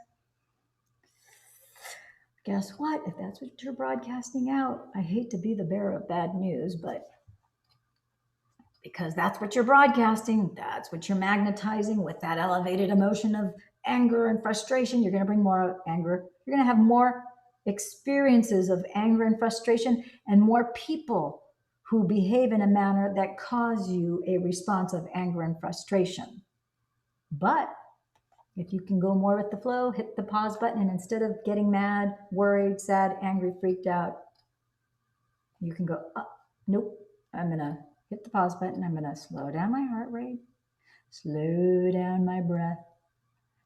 guess what? If that's what you're broadcasting out, I hate to be the bearer of bad news, but because that's what you're broadcasting, that's what you're magnetizing with that elevated emotion of anger and frustration. You're going to bring more anger. You're going to have more experiences of anger and frustration, and more people who behave in a manner that cause you a response of anger and frustration. But if you can go more with the flow, hit the pause button, and instead of getting mad, worried, sad, angry, freaked out, you can go, oh, nope, I'm going to hit the pause button. I'm going to slow down my heart rate, slow down my breath,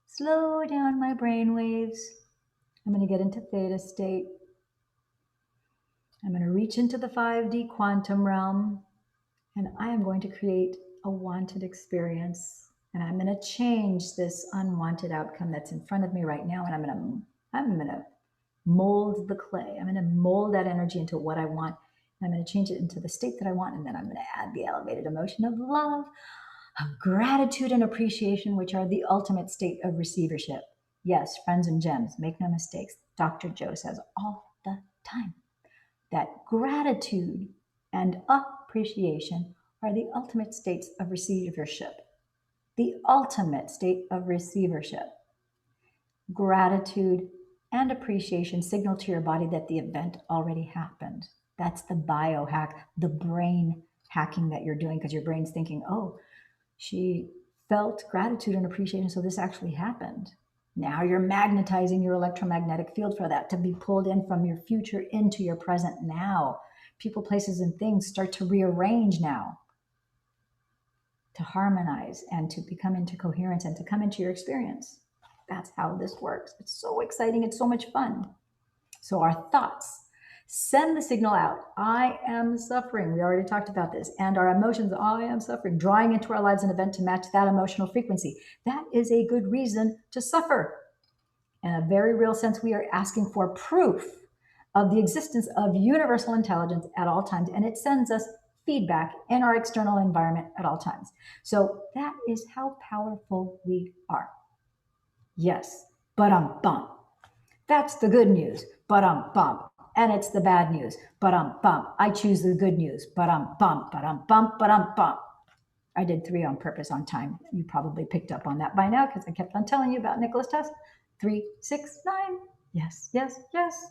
slow down my brain waves. I'm going to get into theta state. I'm going to reach into the 5D quantum realm, and I am going to create a wanted experience. And I'm going to change this unwanted outcome that's in front of me right now. And I'm going to mold the clay. I'm going to mold that energy into what I want. I'm going to change it into the state that I want, and then I'm going to add the elevated emotion of love, of gratitude and appreciation, which are the ultimate state of receivership. Yes, friends and gems, make no mistakes. Dr. Joe says all the time that gratitude and appreciation are the ultimate states of receivership. The ultimate state of receivership. Gratitude and appreciation signal to your body that the event already happened. That's the biohack, the brain hacking that you're doing, because your brain's thinking, oh, she felt gratitude and appreciation, so this actually happened. Now you're magnetizing your electromagnetic field for that to be pulled in from your future into your present now. People, places, and things start to rearrange now, to harmonize and to become into coherence and to come into your experience. That's how this works. It's so exciting. It's so much fun. So our thoughts send the signal out. I am suffering. We already talked about this. And our emotions, I am suffering, drawing into our lives an event to match that emotional frequency. That is a good reason to suffer. In a very real sense, we are asking for proof of the existence of universal intelligence at all times. And it sends us feedback in our external environment at all times. So that is how powerful we are. Yes, but that's the good news, but and it's the bad news, but I choose the good news, but I did 3 on purpose on time. You probably picked up on that by now because I kept on telling you about Nicholas Tesla. 3, 6, 9. Yes, yes, yes.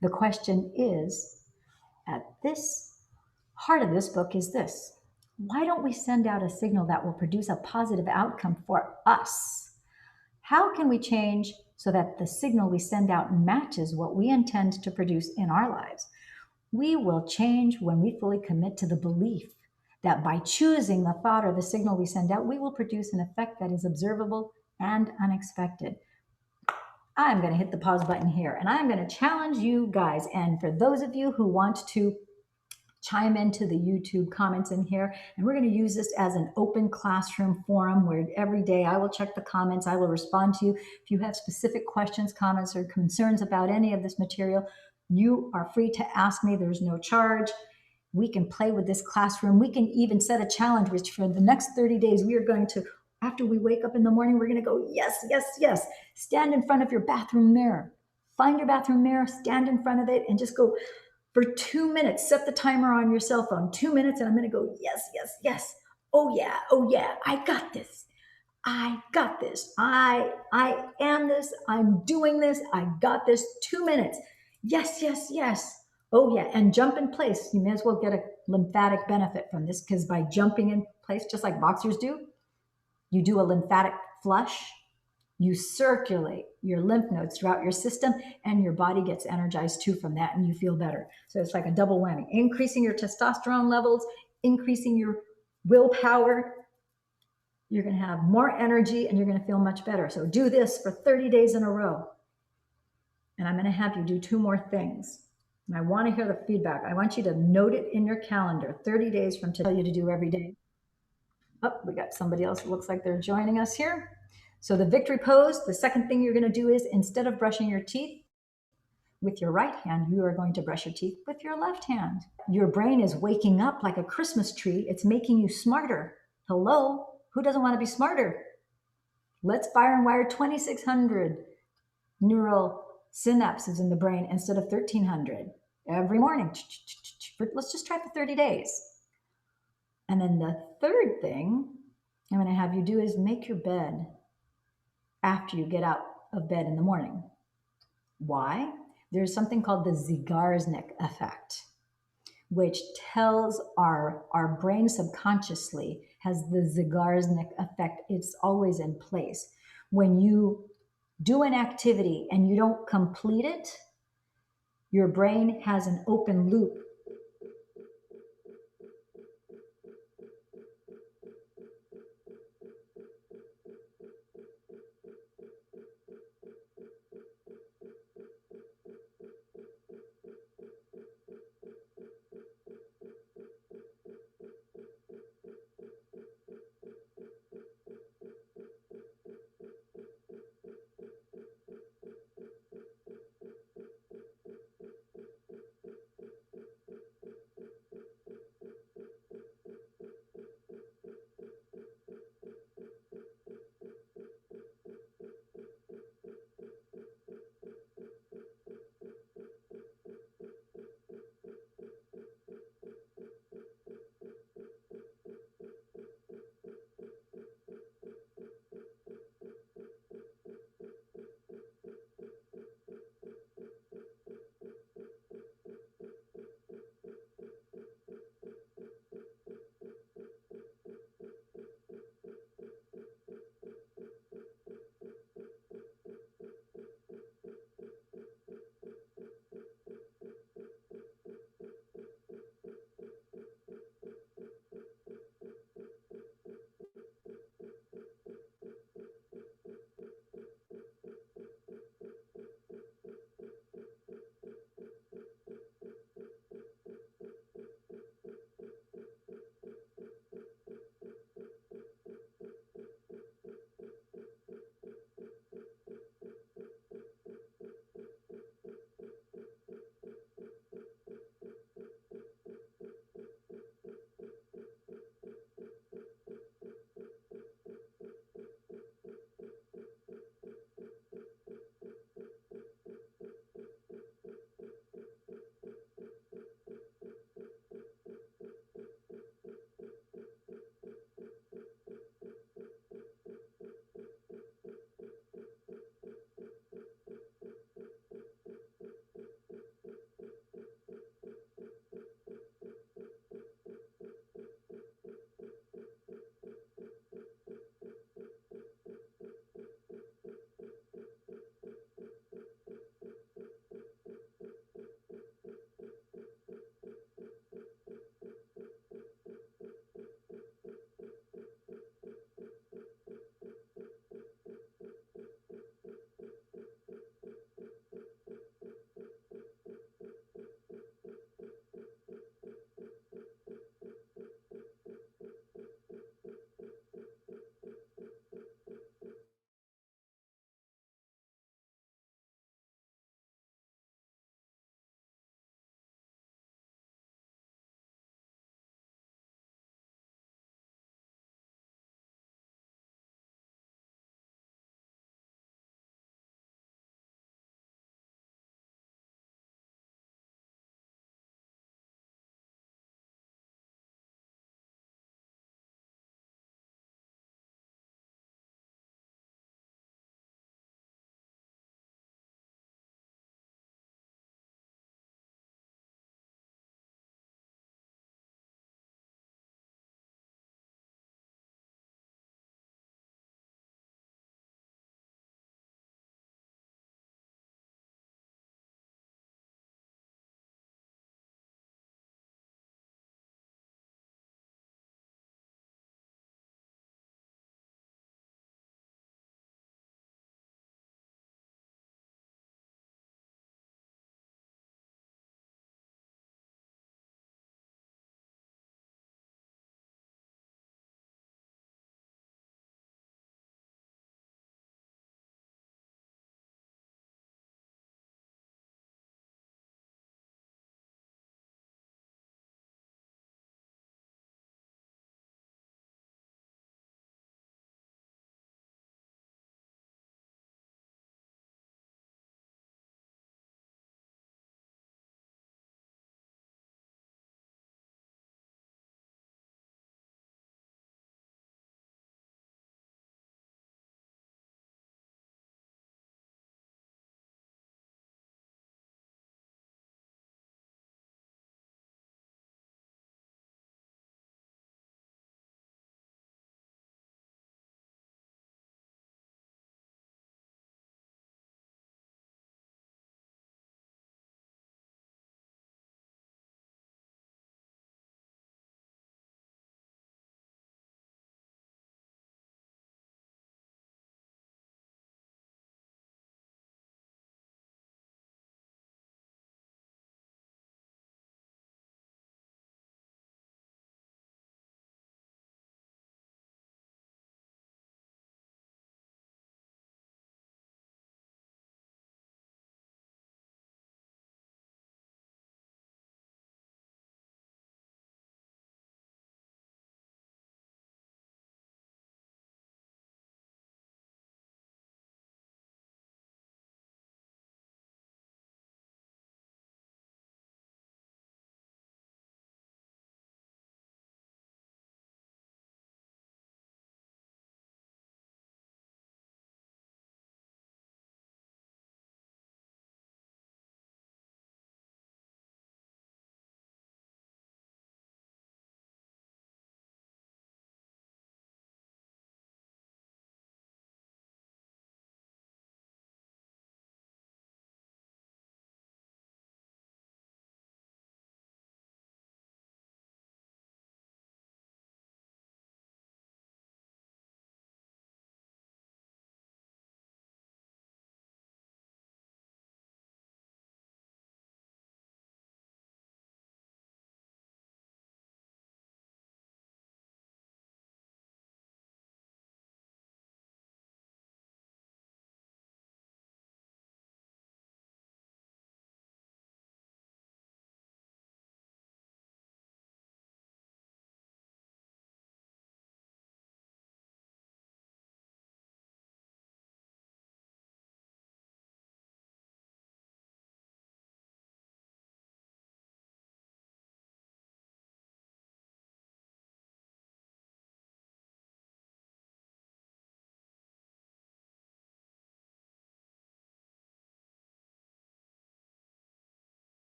The question is, at this heart of this book is this: why don't we send out a signal that will produce a positive outcome for us? How can we change so that the signal we send out matches what we intend to produce in our lives? We will change when we fully commit to the belief that by choosing the thought or the signal we send out, we will produce an effect that is observable and unexpected. I'm going to hit the pause button here and I'm going to challenge you guys. And for those of you who want to chime into the YouTube comments in here, and we're going to use this as an open classroom forum where every day I will check the comments, I will respond to you. If you have specific questions, comments, or concerns about any of this material, you are free to ask me. There's no charge. We can play with this classroom. We can even set a challenge, which for the next 30 days, we are going to, after we wake up in the morning, we're going to go, yes, yes, yes. Stand in front of your bathroom mirror. Find your bathroom mirror, stand in front of it, and just go for 2 minutes. Set the timer on your cell phone, 2 minutes, and I'm going to go, yes, yes, yes. Oh yeah, I got this. I got this. I am this. I'm doing this. I got this. 2 minutes. Yes, yes, yes. Oh yeah, and jump in place. You may as well get a lymphatic benefit from this because by jumping in place, just like boxers do, you do a lymphatic flush. You circulate your lymph nodes throughout your system, and your body gets energized too from that, and you feel better. So it's like a double whammy, increasing your testosterone levels, increasing your willpower. You're going to have more energy and you're going to feel much better. So do this for 30 days in a row. And I'm going to have you do 2 more things. And I want to hear the feedback. I want you to note it in your calendar, 30 days from today, you to do every day. Oh, we got somebody else. It looks like they're joining us here. So the victory pose, the second thing you're going to do is instead of brushing your teeth with your right hand, you are going to brush your teeth with your left hand. Your brain is waking up like a Christmas tree. It's making you smarter. Hello? Who doesn't want to be smarter? Let's fire and wire 2,600 neural synapses in the brain instead of 1,300 every morning. Let's just try for 30 days. And then the third thing I'm going to have you do is make your bed after you get out of bed in the morning. Why? There's something called the Zygarnik effect, which tells our brain subconsciously has the Zygarnik effect. It's always in place. When you do an activity and you don't complete it, your brain has an open loop